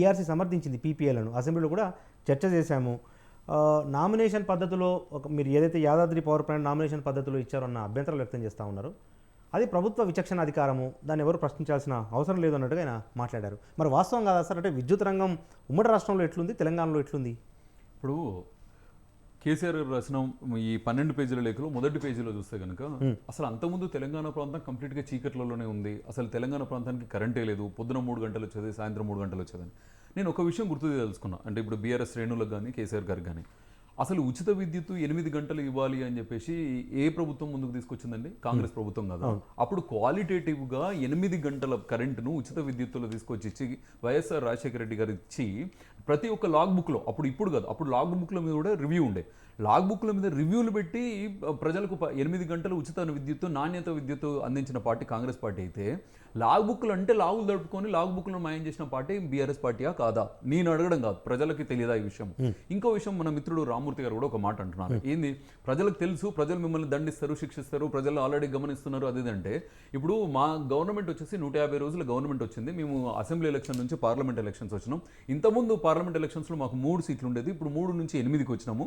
ఈఆర్సీ సమర్థించింది, పీపీఏలను అసెంబ్లీలో కూడా చర్చ చేశాము, నామినేషన్ పద్ధతిలో మీరు ఏదైతే యాదాద్రి పవర్ ప్లాంట్ నామినేషన్ పద్ధతిలో ఇచ్చారో అన్న అభ్యంతరాలు వ్యక్తం చేస్తూ ఉన్నారు. అది ప్రభుత్వ విచక్షణ అధికారము, దాన్ని ఎవరు ప్రశ్నించాల్సిన అవసరం లేదు అన్నట్టుగా ఆయన మాట్లాడారు. మరి వాస్తవం కాదా సార్? అంటే విద్యుత్ రంగం ఉమ్మడి రాష్ట్రంలో ఎట్లుంది, తెలంగాణలో ఎట్లుంది? ఇప్పుడు కేసీఆర్ గారు రాసిన ఈ 12 పేజీల లేఖలో మొదటి పేజీలో చూస్తే కనుక అసలు అంతకుముందు తెలంగాణ ప్రాంతం కంప్లీట్గా చీకట్లలోనే ఉంది. అసలు తెలంగాణ ప్రాంతానికి కరెంటే లేదు, పొద్దున 3 గంటలు వచ్చేది, సాయంత్రం 3 గంటలు వచ్చేదని. నేను ఒక విషయం గుర్తు తెలుసుకున్నా. అంటే ఇప్పుడు బీఆర్ఎస్ శ్రేణులకు కానీ కేసీఆర్ గారికి కానీ అసలు ఉచిత విద్యుత్ 8 గంటలు ఇవ్వాలి అని చెప్పేసి ఏ ప్రభుత్వం ముందుకు తీసుకొచ్చిందండి? కాంగ్రెస్ ప్రభుత్వం కాదు. అప్పుడు క్వాలిటేటివ్గా 8 గంటల కరెంటును ఉచిత విద్యుత్తులో తీసుకొచ్చి ఇచ్చి వైఎస్ఆర్ రాజశేఖర రెడ్డి గారు ఇచ్చి ప్రతి ఒక్క లాగ్ బుక్లో, అప్పుడు కాదు, అప్పుడు లాగ్ బుక్ల మీద కూడా రివ్యూ ఉండే, లాగ్ బుక్ల మీద రివ్యూలు పెట్టి ప్రజలకు 8 గంటలు ఉచిత విద్యుత్తు, నాణ్యత విద్యుత్తు అందించిన పార్టీ కాంగ్రెస్ పార్టీ అయితే, లాగ్ బుక్లు అంటే లాగులు దడుపుకొని లాగ్ బుక్లను మాయం చేసిన పార్టీ బీఆర్ఎస్ పార్టీయా కాదా? నేను అడగడం కాదు, ప్రజలకి తెలియదా ఈ విషయం. ఇంకో విషయం, మన మిత్రుడు రామ్మూర్తి గారు కూడా ఒక మాట అంటున్నారు. ఏంది? ప్రజలకు తెలుసు, ప్రజలు మిమ్మల్ని దండిస్తారు, శిక్షిస్తారు, ప్రజలు ఆల్రెడీ గమనిస్తున్నారు. అదేంటంటే ఇప్పుడు మా గవర్నమెంట్ వచ్చేసి 150 రోజుల గవర్నమెంట్ వచ్చింది. మేము అసెంబ్లీ ఎలక్షన్ నుంచి పార్లమెంట్ ఎలక్షన్స్ వచ్చినాం. ఇంతకుముందు పార్లమెంట్ ఎలక్షన్స్లో మాకు 3 సీట్లు ఉండేది, ఇప్పుడు 3 నుంచి 8కి వచ్చినాము.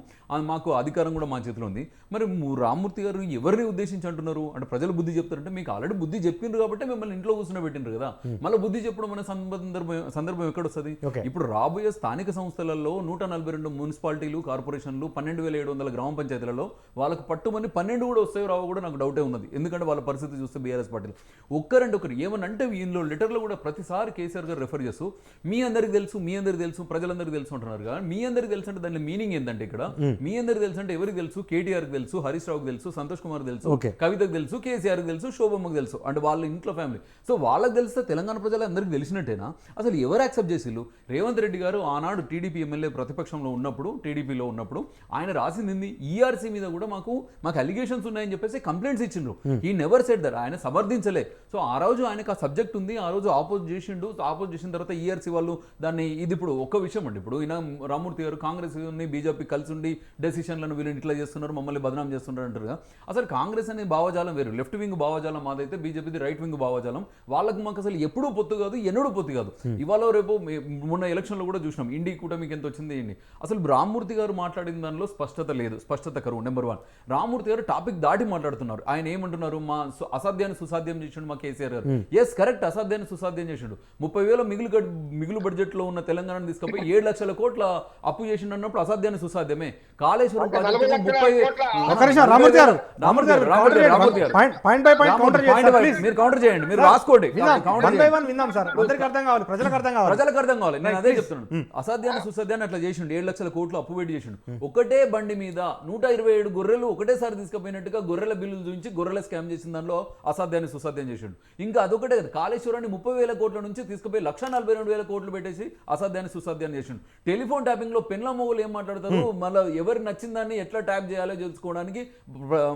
మాకు అధికారం కూడా మా చేతిలో ఉంది. మరి రామ్మూర్తి గారు ఎవరిని ఉద్దేశించి అంటున్నారు? అంటే ప్రజలు బుద్ధి చెప్తారంటే మీకు ఆల్రెడీ బుద్ధి చెప్పిండ్రు కాబట్టి మిమ్మల్ని ఇంట్లో కూర్చుని పెట్టిండ్రు కదా, మళ్ళీ బుద్ధి చెప్పడం అనే సందర్భం ఎక్కడ వస్తుంది? ఇప్పుడు రాబోయే స్థానిక సంస్థలలో 142 మున్సిపాలిటీలు, కార్పొరేషన్లు, 12,700 గ్రామ పంచాయతీలలో వాళ్ళకు పట్టుమని 12 కూడా వస్తాయో రావో కూడా నాకు డౌటే ఉన్నది. ఎందుకంటే వాళ్ళ పరిస్థితి చూస్తే బీఆర్ఎస్ పార్టీలు ఒకరు ఏమనంటే వీళ్ళు లెటర్లో కూడా ప్రతిసారి కేసీఆర్ గారు రెఫర్ చేస్తూ మీ అందరికి తెలుసు ప్రజలందరికీ తెలుసు అంటున్నారు. కానీ మీ అందరికి తెలుసు అంటే దాని మీనింగ్ ఏంటంటే ఇక్కడ మీ అందరికి తెలుసు అంటే ఎవరికి తెలుసు? కేటీఆర్కి తెలుసు, హరీష్ రావుకి తెలుసు, సంతోష్ కుమార్ తెలుసు, కవితకు తెలుసు, కేసీఆర్కి తెలుసు, శోభమ్మకి తెలుసు, అంటే వాళ్ళ ఇంట్లో ఫ్యామిలీ. సో వాళ్ళకి తెలిస్తే తెలంగాణ ప్రజలందరికీ తెలిసినట్టేనా? అసలు ఎవరు యాక్సెప్ట్ చేసిళ్ళు? రేవంత్ రెడ్డి గారు ఆనాడు టీడీపీ ఎమ్మెల్యే ప్రతిపక్షంలో ఉన్నప్పుడు, టీడీపీలో ఉన్నప్పుడు ఆయన రాసింది ఈఆర్సీ మీద కూడా మాకు అలిగేషన్స్ ఉన్నాయని చెప్పేసి కంప్లైంట్స్ ఇచ్చిండ్రు. ఈ నెవర్ సెడ్ దట్, ఆయన సమర్థించలే. సో ఆ రోజు ఆయనకు ఆ సబ్జెక్ట్ ఉంది, ఆ రోజు ఆపోజ్ చేసిండు. ఆపోజ్ చేసిన తర్వాత ఈఆర్సీ వాళ్ళు దాన్ని ఇది ఇప్పుడు ఒక్క విషయం అండి. ఇప్పుడు ఈయన రామ్మూర్తి గారు కాంగ్రెస్ బీజేపీ కలిసి ఉండి డెసిషన్లను వీళ్ళని ఇట్లా చేస్తున్నారు, మమ్మల్ని బదనాం చేస్తున్నారు అంటారు కదా. అసలు కాంగ్రెస్ అనే భావజాలం వేరు, లెఫ్ట్ వింగ్ భావజాలం మాదైతే, బీజేపీది రైట్ వింగ్ భావజాలం. వాళ్ళకి మాకు అసలు ఎప్పుడూ పొత్తు కాదు, ఎన్నడూ పొత్తు కాదు. ఇవాళ రేపు మొన్న ఎలక్షన్లో కూడా చూసినాం ఇండి కూటమికి ఎంత వచ్చింది ఏంటి. అసలు రామ్మూర్తి గారు మాట్లాడిన దానిలో స్పష్టత లేదు, స్పష్టత కరువు. నెంబర్ 1, రామ్మూర్తి గారు టాపిక్ దాటి మాట్లాడుతున్నారు. ఆయన ఏమంటున్నారు? మా అసాధ్యాన్ని సుసాధ్యం చేసిండు మా కేసీఆర్ గారు. ఎస్ కరెక్ట్, అసాధ్యాన్ని సుసాధ్యం చేసిండు. 30,000 మిగులు బడ్జెట్ లో ఉన్న తెలంగాణను తీసుకుపోయి 7 లక్షల కోట్ల అప్పు చేసిండు అన్నప్పుడు అసాధ్యాన్ని సుసాధ్యమే. కాళేశ్వరం కాళేశ్వరం అంటే ప్రాజెక్టుకు 40 30 కోట్ల ఒక్క నిమిషం రామూర్తి గారు point by point counter point చేయండి బై ప్లీజ్. మీరు కౌంటర్ చేయండి, మీరు రాసుకోండి. counter వన్ బై చేయండి. వన్ విందాం సార్, అందరికి అర్థం కావాలి, ప్రజలకు అర్థం కావాలి. ప్రజలకు అర్థం కావాలి. నేను అదే చెప్తున్నాను. అసాధ్యాన్ని సుసాధ్యాన్ని అట్లా చేసిండు. 7 లక్షల కోట్లు అప్పు పెట్టి చేసిండు. ఒకటే బండి మీద 127 గొర్రెలు ఒకటేసారి తీసుకుపోయినట్టుగా గొర్రెల బిల్లులు చూపించి గొర్రెల స్కామ్ చేసిన దానిలో అసాధ్యాన్ని సుసాధ్యం చేసిండు. ఇంకా అదొకటే కదా, కాళేశ్వరాన్ని 30,000 కోట్ల నుంచి తీసుకుపోయి 1,42,000 కోట్లు పెట్టేసి అసాధ్యాన్ని సుసాధ్యాన్ని చేసిండు. టెలిఫోన్ ట్యాపింగ్ లో పెన్ల మొగులు ఏం మాట్లాడతారు, మళ్ళీ ఎవరు నచ్చిన దాన్ని ఎట్లా ట్యాప్ చేయాలో తెలుసుకోవడానికి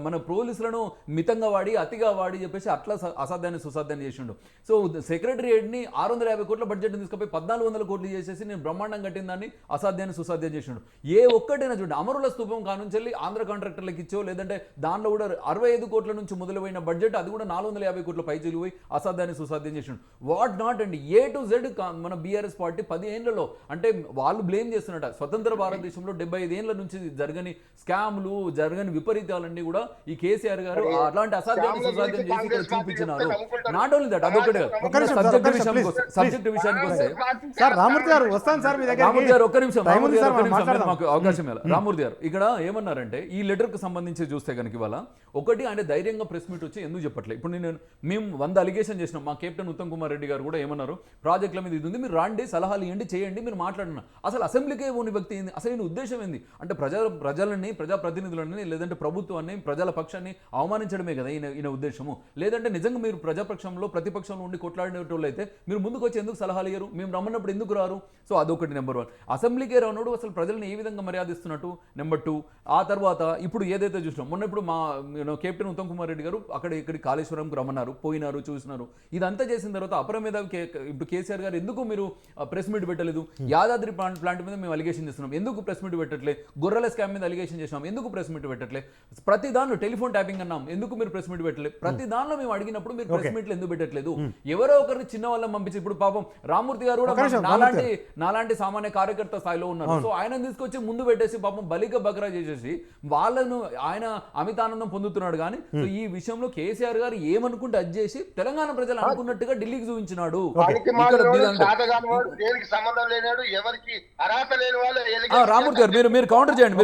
మన పోలీసులను మితంగా వాడి అతిగా వాడి చెప్పేసి అట్లా అసాధ్యాన్ని సుసాధ్యాన్ని చేసిండు. సో సెక్రటరియట్ ని 650 కోట్ల బడ్జెట్ తీసుకుపోయి 1,400 కోట్లు చేసేసి నేను బ్రహ్మాండం కట్టిన దాన్ని అసాధ్యాన్ని సుసాధ్యం చేసిండు. ఏ ఒక్కటైనా చూడండి, అమరుల స్తూపం కానుంచెల్లి ఆంధ్ర కాంట్రాక్టర్లకు ఇచ్చో, లేదంటే దానిలో కూడా 65 కోట్ల నుంచి మొదలుపోయిన బడ్జెట్ అది కూడా 450 కోట్ల పై పోయి అసాధ్యాన్ని సుసాధ్యం చేసిండు. వాట్ నాట్ అండి, A to Z మన బీఆర్ఎస్ పార్టీ 10 ఏళ్లలో, అంటే వాళ్ళు బ్లేమ్ చేస్తున్నట స్వతంత్ర భారతదేశంలో 75 ఏళ్ల నుంచి జరగని స్కామ్లు, జరగని విపరీతాలన్నీ కూడా ఈ కేసీఆర్ గారు అలాంటి అసాధ్యాన్ని సుసాధ్యం చేసి ఇక్కడ చూపించినారు. నాట్ ఓన్లీ దట్, అదొకటే సబ్జెక్ట్ విషయానికి వస్తే సార్ రామూర్తి గారు వస్తాను సార్ మీ దగ్గర. రామూర్తి గారు ఒక్క నిమిషం మాకు అవకాశం ఇవ్వాలి. రామూర్తి గారు ఇక్కడ ఏమన్నారంటే ఈ లెటర్ కు సంబంధించి చూస్తే కనుక ఇవాళ ఒకటి ఆయన ధైర్యంగా ప్రెస్ మీట్ వచ్చి ఎందుకు చెప్పట్లేదు. ఇప్పుడు మేము 100 అలిగేషన్ చేసినాం. మా కెప్టెన్ ఉత్తమ్ కుమార్ రెడ్డి గారు కూడా ఏమన్నారు, ప్రాజెక్టుల మీద ఇది ఉంది, మీరు రాండి, సలహాలు ఇవ్వండి, చేయండి, మీరు మాట్లాడినా. అసలు అసెంబ్లీకే ఉన్న వ్యక్తి ఏంది, అసలు ఈయన ఉద్దేశం ఏంది అంటే ప్రజలని, ప్రజాప్రతినిధులని, లేదంటే ప్రభుత్వాన్ని, ప్రజల పక్షాన్ని అవమానించడమే కదా ఈయన ఉద్దేశము. లేదంటే నిజంగా మీరు ప్రజాపక్షంలో ప్రతిపక్షంలో ఉండి కొట్లాడినట్టు అయితే మీరు ముందుకు వచ్చి ఎందుకు సలహాలు ఇయ్యరు, మేము రమ్మన్నప్పుడు ఎందుకు రారు? సో అదొకటి నెంబర్ 1. అసెంబ్లీకే రానుడు అసలు ప్రజలను ఏ విధంగా మర్యాదిస్తున్నట్టు నెంబర్ 2. ఆ తర్వాత ఇప్పుడు ఏదైతే చూసినాం, మొన్న ఇప్పుడు మా కెప్టెన్ ఉత్తమ్ కుమార్ రెడ్డి గారు ఇక్కడి కాళేశ్వరంకి రమ్మన్నారు, పోయినారు, చూసినారు. ఇదంతా చేసిన తర్వాత అపర మీద ఇప్పుడు కేసీఆర్ గారు ఎందుకు మీరు ప్రెస్ మీట్ పెట్టలేదు? యాదాద్రి ప్లాంట్ మీద మేము అలిగేషన్ చేస్తున్నాం, ఎందుకు ప్రెస్ మీట్ పెట్టట్లే? గొర్రెల స్కామ్ మీద అలిగేషన్ చేసినాం, ఎందుకు ప్రెస్ మీట్ పెట్టట్లే? ప్రతి దానిలో టెలిఫోన్ ట్యాపింగ్ అన్నాం, ఎందుకు మీరు ప్రెస్ మీట్ పెట్టలేదు? ప్రతి దానిలో మేము అడిగినప్పుడు మీరు ప్రెస్ మీట్లు ఎందుకు పెట్టట్లేదు? ఎవరో ఒకరిని చిన్న వాళ్ళని పంపించి, ఇప్పుడు పాపం రామూర్తి గారు కూడా నాలాంటి సామాన్య కార్యకర్త స్థాయిలో ఉన్నారు. సో ఆయన తీసుకొచ్చి ముందు పెట్టేసి పాపం బలిక బకరా చేసేసి వాళ్ళను ఆయన అమితానందం పొందుతున్నాడు. కానీ ఈ విషయంలో కేసీఆర్ గారు ఏమనుకుంటే అది చేసి తెలంగాణ ప్రజలు అనుకున్నట్టుగా ఢిల్లీకి చూపించినాడు. రామూర్తి గారు మీరు కౌంటర్ చేయండి,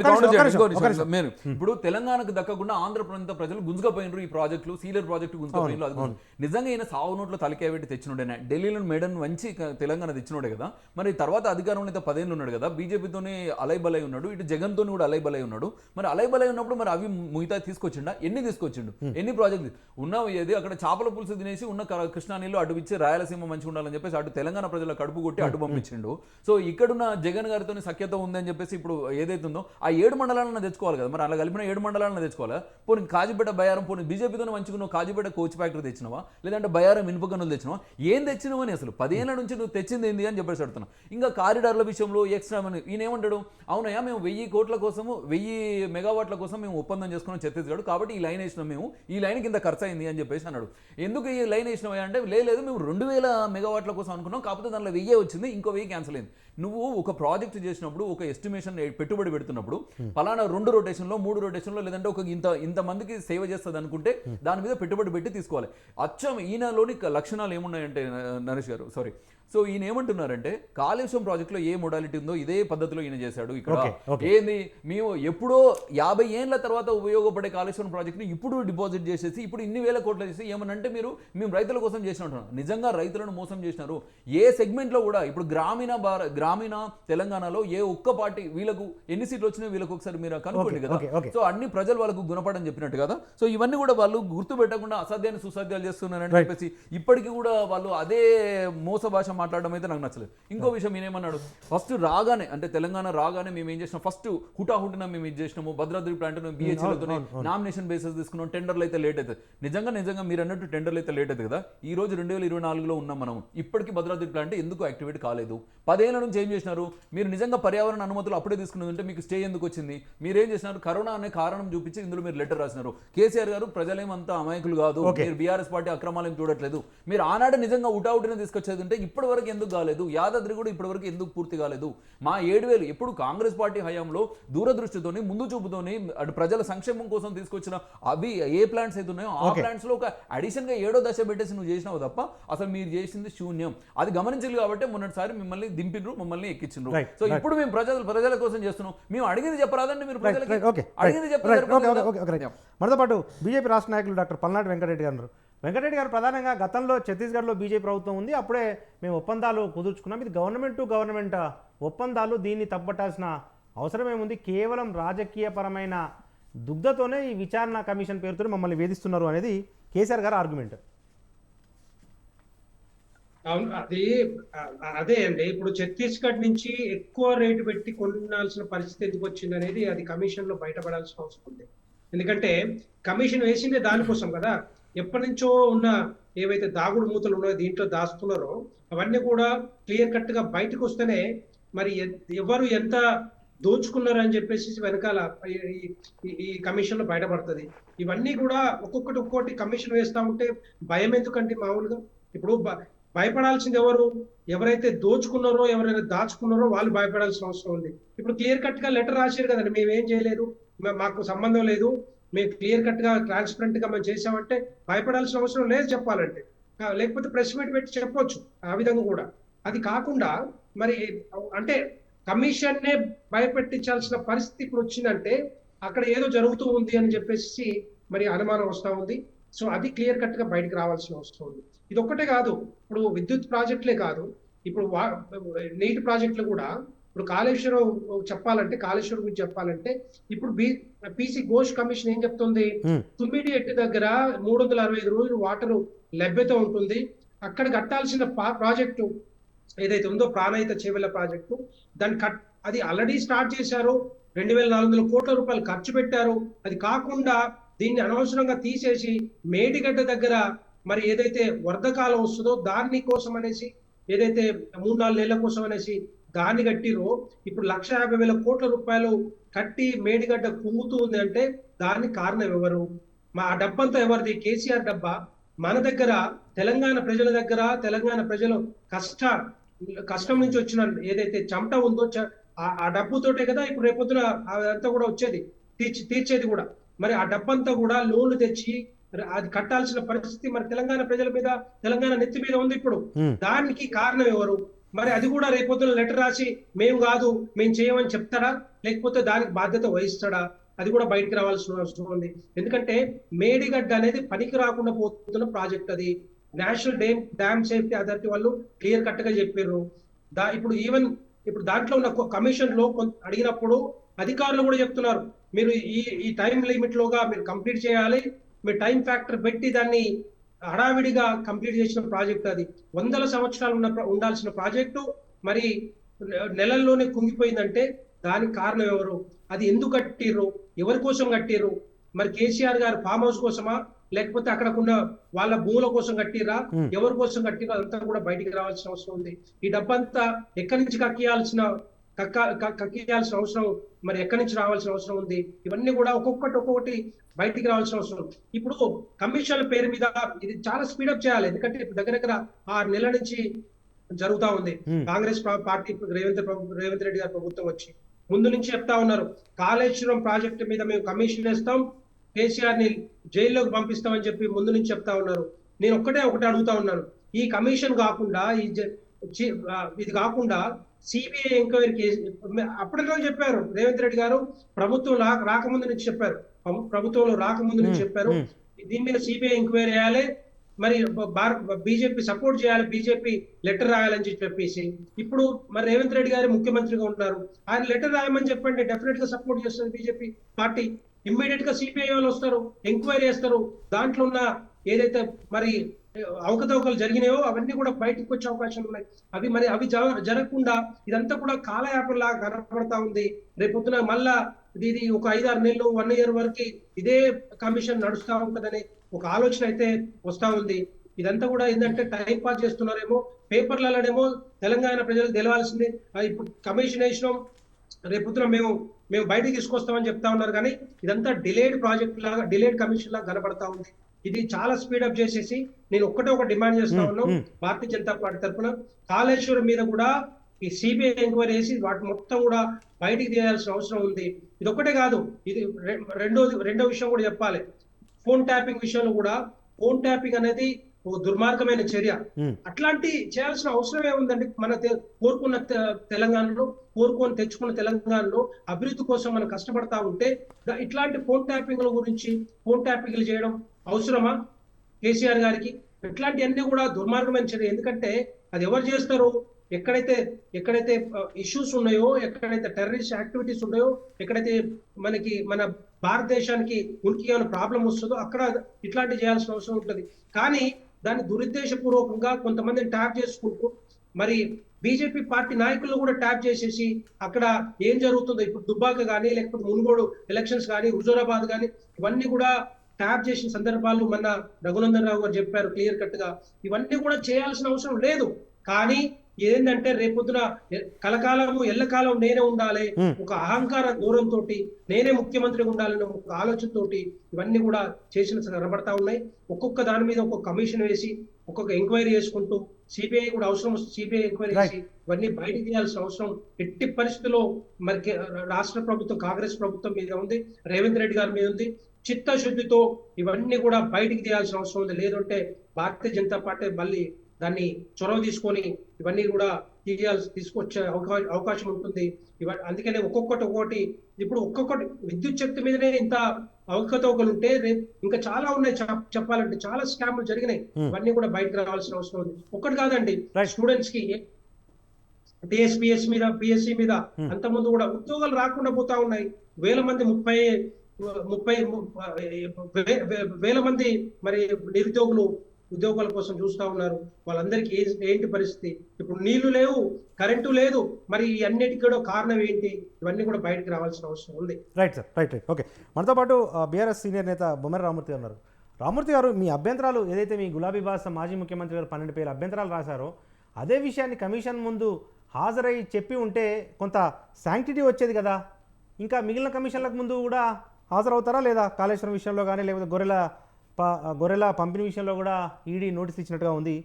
మీరు ఇప్పుడు తెలంగాణకు దక్కకుండా ఆంధ్ర ప్రాంత ప్రజలు గుంజుకపోయినారు. ఈ ప్రాజెక్టులు సీలర్ ప్రాజెక్టు గుంజుకపోయినారు. నిజంగా ఈయన సావు నోట్లో తలకాయ పెట్టి తెచ్చినోడేనా? ఢిల్లీలో మేడన్ వంచి తెలంగాణ తెచ్చినోడే కదా. మరి తర్వాత అధికారంలో అయితే 10 ఏళ్ళు ఉన్నాడు కదా, బీజేపీతోనే అలైబలై ఉన్నాడు, ఇటు జగన్తో కూడా అలైబలై ఉన్నాడు. మరి అలైబలై ఉన్నప్పుడు మరి అవి మిగతా తీసుకొచ్చిండా? ఎన్ని తీసుకొచ్చిండు? ఎన్ని ప్రాజెక్టులు ఉన్నావు? ఏది అక్కడ చేపల పులుసు తినేసి ఉన్న కృష్ణా నీళ్ళు అటు ఇచ్చి రాయలసీమ మంచిగా ఉండాలని చెప్పేసి అటు తెలంగాణ ప్రజల కడుపు కొట్టి అటు పంపించిండు. సో ఇక్కడున్న జగన్ గారితో సఖ్యత ఉందని చెప్పేసి ఇప్పుడు ఏదైతే ఉందో ఆ 7 మండలాలను తెచ్చుకోవాలి కదా. మరి అలా కలిపిన 7 మండలాలను తెచ్చుకోవాలా? పోనీ కాజీపేట బయారం, పోనీ బీజేపీతో మంచిగా కాజీపేట కోచ్ ఫ్యాక్టరీ తెచ్చినవా, లేదంటే బయారం ఇనుప గనులు తెచ్చినవా? ఏం తెచ్చినవని అసలు 10 ఏళ్ల నుంచి నువ్వు తెచ్చింది ఏంది అని చెప్పేసి అడుగుతున్నా. ఇంకా కారిడార్ల విషయంలో ఎక్స్ట్రా మనీ ఈయన ఏమంటాడు, అవునయా మేము 1000 కోట్ల కోసము 1000 మెగావాట్ల కోసం మేము ఒప్పందం చేసుకున్నాం ఛత్తీస్గఢ్, కాబట్టి ఈ లైన్ వేసినాం, మేము ఈ లైన్ కింద ఖర్చు అయింది అని చెప్పేసి అన్నాడు. ఎందుకు ఈ లైన్ వేసినావా అంటే లేదు మేము 2000 మెగావాట్ల కోసం అనుకున్నాం, కాకపోతే దానిలో 1000 వచ్చింది, ఇంకో 1000 క్యాన్సిల్ అయింది. నువ్వు ఒక ప్రాజెక్ట్ చేసినప్పుడు ఒక ఎస్టిమేషన్ పెట్టుబడి పెడుతున్నప్పుడు పలానా 2 రొటేషన్లో 3 రొటేషన్లో లేదంటే ఒక ఇంత మందికి సేవ చేస్తుంది అనుకుంటే దాని మీద పెట్టుబడి పెట్టి తీసుకోవాలి. అచ్చం ఈయనలోని లక్షణాలు ఏమున్నాయంటే నరేష్ గారు సారీ, సో ఈయన ఏమంటున్నారంటే కాళేశ్వరం ప్రాజెక్టులో ఏ మోడాలిటీ ఉందో ఇదే పద్ధతిలో ఈయన చేశాడు. ఇక్కడ ఏంది, మేము ఎప్పుడో 50 ఏళ్ల తర్వాత ఉపయోగపడే కాళేశ్వరం ప్రాజెక్ట్ని ఇప్పుడు డిపాజిట్ చేసేసి ఇప్పుడు ఇన్ని వేల కోట్లు చేసి ఏమనంటే మేము రైతుల కోసం చేసినట్టున్నాం. నిజంగా రైతులను మోసం చేసినారు. ఏ సెగ్మెంట్లో కూడా ఇప్పుడు గ్రామీణ తెలంగాణలో ఏ ఒక్క పార్టీ వీళ్ళకు ఎన్ని సీట్లు వచ్చినాయో వీళ్ళకి ఒకసారి మీరు కనుక్కోండి కదా. సో అన్ని ప్రజలు వాళ్ళకు గుణపడని చెప్పినట్టు కదా. సో ఇవన్నీ కూడా వాళ్ళు గుర్తు పెట్టకుండా అసాధ్యాన్ని సుసాధ్యాలు చేస్తున్నారని చెప్పేసి ఇప్పటికీ కూడా వాళ్ళు అదే మోస భాష మాట్లాడడం అయితే నాకు నచ్చలేదు. ఇంకో విషయం ఈయనేమన్నాడు, ఫస్ట్ రాగానే అంటే తెలంగాణ రాగానే మేము ఏం చేసినాం, ఫస్ట్ హుటాహుటిన మేము ఇది చేసినాము, భద్రాద్రి ప్లాంట్ బిహెచ్ఎల్తో నామినేషన్ బేసిస్ తీసుకున్నాం, టెండర్లు అయితే లేట్ అవుతుంది. నిజంగా మీరు అన్నట్టు టెండర్లు అయితే లేట్ అవుతుంది కదా. ఈ రోజు 2024లో ఉన్నాం మనం, ఇప్పటికీ భద్రాద్రి ప్లాంట్ ఎందుకు యాక్టివేట్ కాలేదు? 10 ఏళ్ల నుంచి ఏం చేసినారు మీరు? నిజంగా పర్యావరణ అనుమతులు అప్పుడే తీసుకున్నది ఉంటే మీకు స్టే ఎందుకు వచ్చింది? మీరేం చేసినారు? కరోనా అనే కారణం చూపించి ఇందులో మీరు లెటర్ రాసినారు. కేసీఆర్ గారు ప్రజలేమంతా అమాయకులు కాదు, మీరు బీఆర్ఎస్ పార్టీ అక్రమాలను చూడట్లేదు. మీరు ఆనాడు నిజంగా హుటాహుటిన తీసుకొచ్చేది ఉంటే ఇప్పుడు ఇప్పటి వరకు ఎందుకు కాలేదు? యాదాద్రి కూడా ఇప్పటి వరకు ఎందుకు పూర్తి కాలేదు? మా 7,000 ఎప్పుడు కాంగ్రెస్ పార్టీ హయాంలో దూరదృష్టితోని ముందు చూపుతోని అటు ప్రజల సంక్షేమం కోసం తీసుకొచ్చిన అవి ఏ ప్లాంట్స్ అయితే ఉన్నాయో ఆ ప్లాంట్స్ లో ఒక అడిషన్ గా 7వ దశ పెట్టేసి నువ్వు చేసినావు తప్ప అసలు మీరు చేసింది శూన్యం. అది గమనించాలి కాబట్టి మొన్నటిసారి మిమ్మల్ని దింపిండ్రు, మమ్మల్ని ఎక్కించిండ్రు. సో ఇప్పుడు మేము ప్రజల కోసం చేస్తున్నాం. మేము అడిగింది చెప్పరాదండి, మీరు ప్రజలకి అడిగింది చెప్పారు. మనతో పాటు బీజేపీ రాష్ట్ర నాయకులు డాక్టర్ పల్నాటి వెంకటరెడ్డి గారు ఉన్నారు. వెంకటరెడ్డి గారు, ప్రధానంగా గతంలో ఛత్తీస్గఢ్లో బీజేపీ ప్రభుత్వం ఉంది, అప్పుడే మేము ఒప్పందాలు కుదుర్చుకున్నాం. ఇది గవర్నమెంట్ టు గవర్నమెంట్ ఒప్పందాలు, దీన్ని తప్పట్టాల్సిన అవసరం ఏముంది? కేవలం రాజకీయపరమైన దుగ్ధతోనే ఈ విచారణ కమిషన్ పేరుతో మమ్మల్ని వేధిస్తున్నారు అనేది కేసీఆర్ గారు ఆర్గ్యుమెంట్. అవును, అదే అండి. ఇప్పుడు ఛత్తీస్గఢ్ నుంచి ఎక్కువ రేటు పెట్టి కొనాల్సిన పరిస్థితి ఎందుకు వచ్చింది అనేది అది కమిషన్ లో బయటపడాల్సిన అవసరం ఉంది. ఎందుకంటే కమిషన్ వేసిందే దానికోసం కదా. ఎప్పటి నుంచో ఉన్న ఏవైతే దాగుడు మూతలు ఉన్నాయో దీంట్లో దాస్తున్నారో అవన్నీ కూడా క్లియర్ కట్ గా బయటకు వస్తేనే మరి ఎవరు ఎంత దోచుకున్నారు అని చెప్పేసి వెనకాల ఈ కమిషన్ లో బయటపడుతుంది. ఇవన్నీ కూడా ఒక్కొక్కటి కమిషన్ వేస్తా ఉంటే భయం ఎందుకంటే మామూలుగా ఇప్పుడు భయపడాల్సింది ఎవరు? ఎవరైతే దోచుకున్నారో, ఎవరైతే దాచుకున్నారో వాళ్ళు భయపడాల్సిన అవసరం ఉంది. ఇప్పుడు క్లియర్ కట్ గా లెటర్ రాశారు కదండి, మేమేం చేయలేదు, మాకు సంబంధం లేదు, మేము క్లియర్ కట్ గా ట్రాన్స్పరెంట్ గా మేము చేసామంటే భయపడాల్సిన అవసరం లేదు చెప్పాలంటే. లేకపోతే ప్రెస్ మీట్ పెట్టి చెప్పొచ్చు ఆ విధంగా కూడా. అది కాకుండా మరి అంటే కమిషన్ నే భయపెట్టించాల్సిన పరిస్థితి ఇప్పుడు వచ్చిందంటే అక్కడ ఏదో జరుగుతూ ఉంది అని చెప్పేసి మరి అనుమానం వస్తూ ఉంది. సో అది క్లియర్ కట్ గా బయటకు రావాల్సిన అవసరం ఉంది. ఇది ఒక్కటే కాదు, ఇప్పుడు విద్యుత్ ప్రాజెక్టులే కాదు, ఇప్పుడు నీటి ప్రాజెక్టులు కూడా. ఇప్పుడు కాళేశ్వరం గురించి చెప్పాలంటే ఇప్పుడు పీసీ ఘోష్ కమిషన్ ఏం చెప్తుంది? తుమ్మిడిఎట్టి దగ్గర 365 రోజులు వాటర్ లభ్యత ఉంటుంది. అక్కడ కట్టాల్సిన ప్రాజెక్టు ఏదైతే ఉందో ప్రాణహిత చేవెళ్ల ప్రాజెక్టు, అది ఆల్రెడీ స్టార్ట్ చేశారు. 2,400 కోట్ల రూపాయలు ఖర్చు పెట్టారు. అది కాకుండా దీన్ని అనవసరంగా తీసేసి మేడిగడ్డ దగ్గర మరి ఏదైతే వరద కాలం వస్తుందో దాన్ని కోసం అనేసి, ఏదైతే 3-4 నెలల కోసం అనేసి దాన్ని కట్టిరో, ఇప్పుడు 1,50,000 కోట్ల రూపాయలు కట్టి మేడిగడ్డ కుంగుతూ ఉంది అంటే దానికి కారణం ఎవరు? ఆ డబ్బంతా ఎవరిది? కేసీఆర్ డబ్బా. మన దగ్గర తెలంగాణ ప్రజల దగ్గర, తెలంగాణ ప్రజలు కష్టం నుంచి వచ్చిన ఏదైతే చెమట ఉందో ఆ డబ్బుతోటే కదా ఇప్పుడు రేపొద్దున అదంతా కూడా వచ్చేది, తీర్చేది కూడా. మరి ఆ డబ్బంతా కూడా లోన్లు తెచ్చి అది కట్టాల్సిన పరిస్థితి మరి తెలంగాణ ప్రజల మీద, తెలంగాణ నెత్తి మీద ఉంది ఇప్పుడు. దానికి కారణం ఎవరు? మరి అది కూడా రేపొద్దున లెటర్ రాసి మేము కాదు, మేము చేయమని చెప్తాడా, లేకపోతే దానికి బాధ్యత వహిస్తాడా? అది కూడా బయటికి రావాల్సిన అవసరం ఉంది. ఎందుకంటే మేడిగడ్డ అనేది పనికి రాకుండా పోతున్న ప్రాజెక్ట్. అది నేషనల్ డ్యామ్ సేఫ్టీ అథారిటీ వాళ్ళు క్లియర్ కట్ గా చెప్పారు. ఇప్పుడు దాంట్లో ఉన్న కమిషన్ లో అడిగినప్పుడు అధికారులు కూడా చెప్తున్నారు, మీరు ఈ టైం లిమిట్ లోగా మీరు కంప్లీట్ చేయాలి, మీరు టైం ఫ్యాక్టర్ పెట్టి దాన్ని హడావిడిగా కంప్లీట్ చేసిన ప్రాజెక్ట్. అది 100 సంవత్సరాలు ఉండాల్సిన ప్రాజెక్టు మరి నెలల్లోనే కుంగిపోయిందంటే దానికి కారణం ఎవరు? అది ఎందుకు కట్టిర్రు? ఎవరి కోసం కట్టిర్రు? మరి కేసీఆర్ గారు ఫామ్ హౌస్ కోసమా, లేకపోతే అక్కడకున్న వాళ్ళ భూముల కోసం కట్టిరా, ఎవరి కోసం కట్టిరా? అదంతా కూడా బయటికి రావాల్సిన అవసరం ఉంది. ఈ డబ్బంతా ఎక్కడి నుంచి కక్కియాల్సిన అవసరం, మరి ఎక్కడి నుంచి రావాల్సిన అవసరం ఉంది. ఇవన్నీ కూడా ఒక్కొక్కటి బయటికి రావాల్సిన అవసరం ఉంది. ఇప్పుడు కమిషన్ల పేరు మీద ఇది చాలా స్పీడప్ చేయాలి. ఎందుకంటే ఇప్పుడు దగ్గర 6 నెలల నుంచి జరుగుతా ఉంది. కాంగ్రెస్ పార్టీ రేవంత్ రెడ్డి గారి ప్రభుత్వం వచ్చి ముందు నుంచి చెప్తా ఉన్నారు, కాళేశ్వరం ప్రాజెక్టు మీద మేము కమిషన్ వేస్తాం, కేసీఆర్ ని జైల్లోకి పంపిస్తామని చెప్పి ముందు నుంచి చెప్తా ఉన్నారు. నేను ఒకటి అడుగుతా ఉన్నాను, ఈ కమిషన్ కాకుండా ఇది కాకుండా సిబిఐ ఎంక్వైరీ కేసు అప్పటిలో చెప్పారు రేవంత్ రెడ్డి గారు, ప్రభుత్వం రాకముందు నుంచి చెప్పారు, ప్రభుత్వంలో రాకముందు నుంచి చెప్పారు, దీని మీద సిబిఐ ఎంక్వైరీ చేయాలి, మరి బీజేపీ సపోర్ట్ చేయాలి, బీజేపీ లెటర్ రాయాలని చెప్పేసి. ఇప్పుడు మరి రేవంత్ రెడ్డి గారు ముఖ్యమంత్రిగా ఉన్నారు, ఆయన లెటర్ రాయమని చెప్పండి, డెఫినెట్ గా సపోర్ట్ చేస్తుంది బీజేపీ పార్టీ. ఇమ్మీడియట్ గా సిబిఐ వాళ్ళు వస్తారు, ఎంక్వైరీ చేస్తారు, దాంట్లో ఉన్న ఏదైతే మరి అవకతవకలు జరిగినాయో అవన్నీ కూడా బయటకు వచ్చే అవకాశాలు ఉన్నాయి. అవి జరగకుండా ఇదంతా కూడా కాలయాపనలాగా కనపడతా ఉంది. రేపొద్దున మళ్ళా ఇది ఒక 5-6 నెలలు 1 year వరకు ఇదే కమిషన్ నడుస్తూ ఉంటదనే ఒక ఆలోచన అయితే వస్తా ఉంది. ఇదంతా కూడా ఏంటంటే టైం పాస్ చేస్తున్నారేమో, పేపర్లలోనేమో తెలంగాణ ప్రజలు తెలవాల్సింది ఇప్పుడు కమిషన్ వేసినాం, రేపొద్దున మేము బయటికి తీసుకొస్తామని చెప్తా ఉన్నారు. కానీ ఇదంతా డిలేడ్ ప్రాజెక్ట్ లాగా, డిలేడ్ కమిషన్ లాగా కనబడతా ఉంది. ఇది చాలా స్పీడప్ చేసేసి నేను ఒక్కటే ఒక డిమాండ్ చేస్తా ఉన్నాను భారతీయ జనతా పార్టీ తరఫున, కాళేశ్వరం మీద కూడా ఈ సిబిఐ ఎంక్వైరీ చేసి వాటి మొత్తం కూడా బయటికి తీయాల్సిన అవసరం ఉంది. ఇది ఒక్కటే కాదు, ఇది రెండో విషయం కూడా చెప్పాలి. ఫోన్ ట్యాపింగ్ విషయంలో కూడా, ఫోన్ ట్యాపింగ్ అనేది ఒక దుర్మార్గమైన చర్య. అట్లాంటి చేయాల్సిన అవసరం ఏముందండి? మన కోరుకున్న తెలంగాణలో, కోరుకొని తెచ్చుకున్న తెలంగాణలో అభివృద్ధి కోసం మనం కష్టపడతా ఉంటే ఇట్లాంటి ఫోన్ ట్యాపింగ్ల గురించి, ఫోన్ ట్యాపింగ్లు చేయడం అవసరమా కేసీఆర్ గారికి? ఇట్లాంటివన్నీ కూడా దుర్మార్గమైన చర్య. ఎందుకంటే అది ఎవరు చేస్తారు? ఎక్కడైతే ఇష్యూస్ ఉన్నాయో, ఎక్కడైతే టెర్రరిస్ట్ యాక్టివిటీస్ ఉన్నాయో, ఎక్కడైతే మన భారతదేశానికి ఉనికి ఏమైనా ప్రాబ్లం వస్తుందో అక్కడ ఇట్లాంటివి చేయాల్సిన అవసరం ఉంటుంది. కానీ దాన్ని దురుద్దేశపూర్వకంగా కొంతమందిని ట్యాప్ చేసుకుంటూ, మరి బీజేపీ పార్టీ నాయకులను కూడా ట్యాప్ చేసేసి అక్కడ ఏం జరుగుతుందో, ఇప్పుడు దుబ్బాక కానీ, లేకపోతే మునుగోడు ఎలక్షన్స్ కానీ, హుజూరాబాద్ కానీ, ఇవన్నీ కూడా ట్యాప్ చేసిన సందర్భాలు మన రఘునందన్ రావు గారు చెప్పారు క్లియర్ కట్ గా. ఇవన్నీ కూడా చేయాల్సిన అవసరం లేదు. కానీ ఏంటంటే రేపొద్దున కలకాలము ఎల్లకాలం నేనే ఉండాలి, ఒక అహంకార దూరంతో నేనే ముఖ్యమంత్రి ఉండాలనే ఒక ఆలోచనతోటి ఇవన్నీ కూడా చేసిన కనబడతా ఉన్నాయి. ఒక్కొక్క దాని మీద ఒక్కొక్క కమిషన్ వేసి ఒక్కొక్క ఎంక్వైరీ చేసుకుంటూ, సిబిఐ కూడా అవసరం వస్తుంది, సిబిఐ ఎంక్వైరీ చేసి ఇవన్నీ బయటకు తీయాల్సిన అవసరం ఎట్టి పరిస్థితుల్లో మరి రాష్ట్ర ప్రభుత్వం, కాంగ్రెస్ ప్రభుత్వం మీద ఉంది, రేవంత్ రెడ్డి గారి మీద ఉంది. చిత్తశుద్ధితో ఇవన్నీ కూడా బయటికి తీయాల్సిన అవసరం ఉంది. లేదంటే భారతీయ జనతా పార్టీ మళ్ళీ దాన్ని చొరవ తీసుకొని ఇవన్నీ కూడా తీసుకొచ్చే అవకాశం ఉంటుంది. అందుకనే ఒక్కొక్కటి ఇప్పుడు ఒక్కొక్కటి విద్యుత్ శక్తి మీదనే ఇంత అవకతవకలు ఉంటే రేపు ఇంకా చాలా ఉన్నాయి చెప్పాలంటే. చాలా స్కామ్లు జరిగినాయి. ఇవన్నీ కూడా బయటకు రావాల్సిన అవసరం ఉంది. ఒక్కటి కాదండి, స్టూడెంట్స్ కి టీఎస్పీఎస్ మీద, పిఎస్సి మీద అంతకుముందు కూడా ఉద్యోగాలు రాకుండా పోతా ఉన్నాయి. 1000 మంది 30,000 మంది మరి నిరుద్యోగులు ఉద్యోగాల కోసం చూస్తా ఉన్నారు. వాళ్ళందరికీ ఏంటి పరిస్థితి? ఇప్పుడు నీళ్లు లేవు, కరెంటు లేదు, మరి ఈ అన్నిటికీ కూడా కారణం ఏంటి? ఇవన్నీ కూడా బయటకు రావాల్సిన అవసరం ఉంది. Right sir, right. ఓకే, మనతో పాటు బీఆర్ఎస్ సీనియర్ నేత బొమ్మర రామూర్తి గారు ఉన్నారు. రామూర్తి గారు, మీ అభ్యంతరాలు ఏదైతే మీ గులాబీ బాస్ మాజీ ముఖ్యమంత్రి గారు 12 పేర్ల అభ్యంతరాలు రాశారో అదే విషయాన్ని కమిషన్ ముందు హాజరై చెప్పి ఉంటే కొంత శాంక్టిటీ వచ్చేది కదా. ఇంకా మిగిలిన కమిషన్లకు ముందు కూడా హాజరవుతారా లేదా? కాళేశ్వరం విషయంలో కానీ, లేకపోతే గొర్రెల పంపిణీ విషయంలో కూడా ఈడీ నోటీస్ ఇచ్చినట్టుగా ఉంది.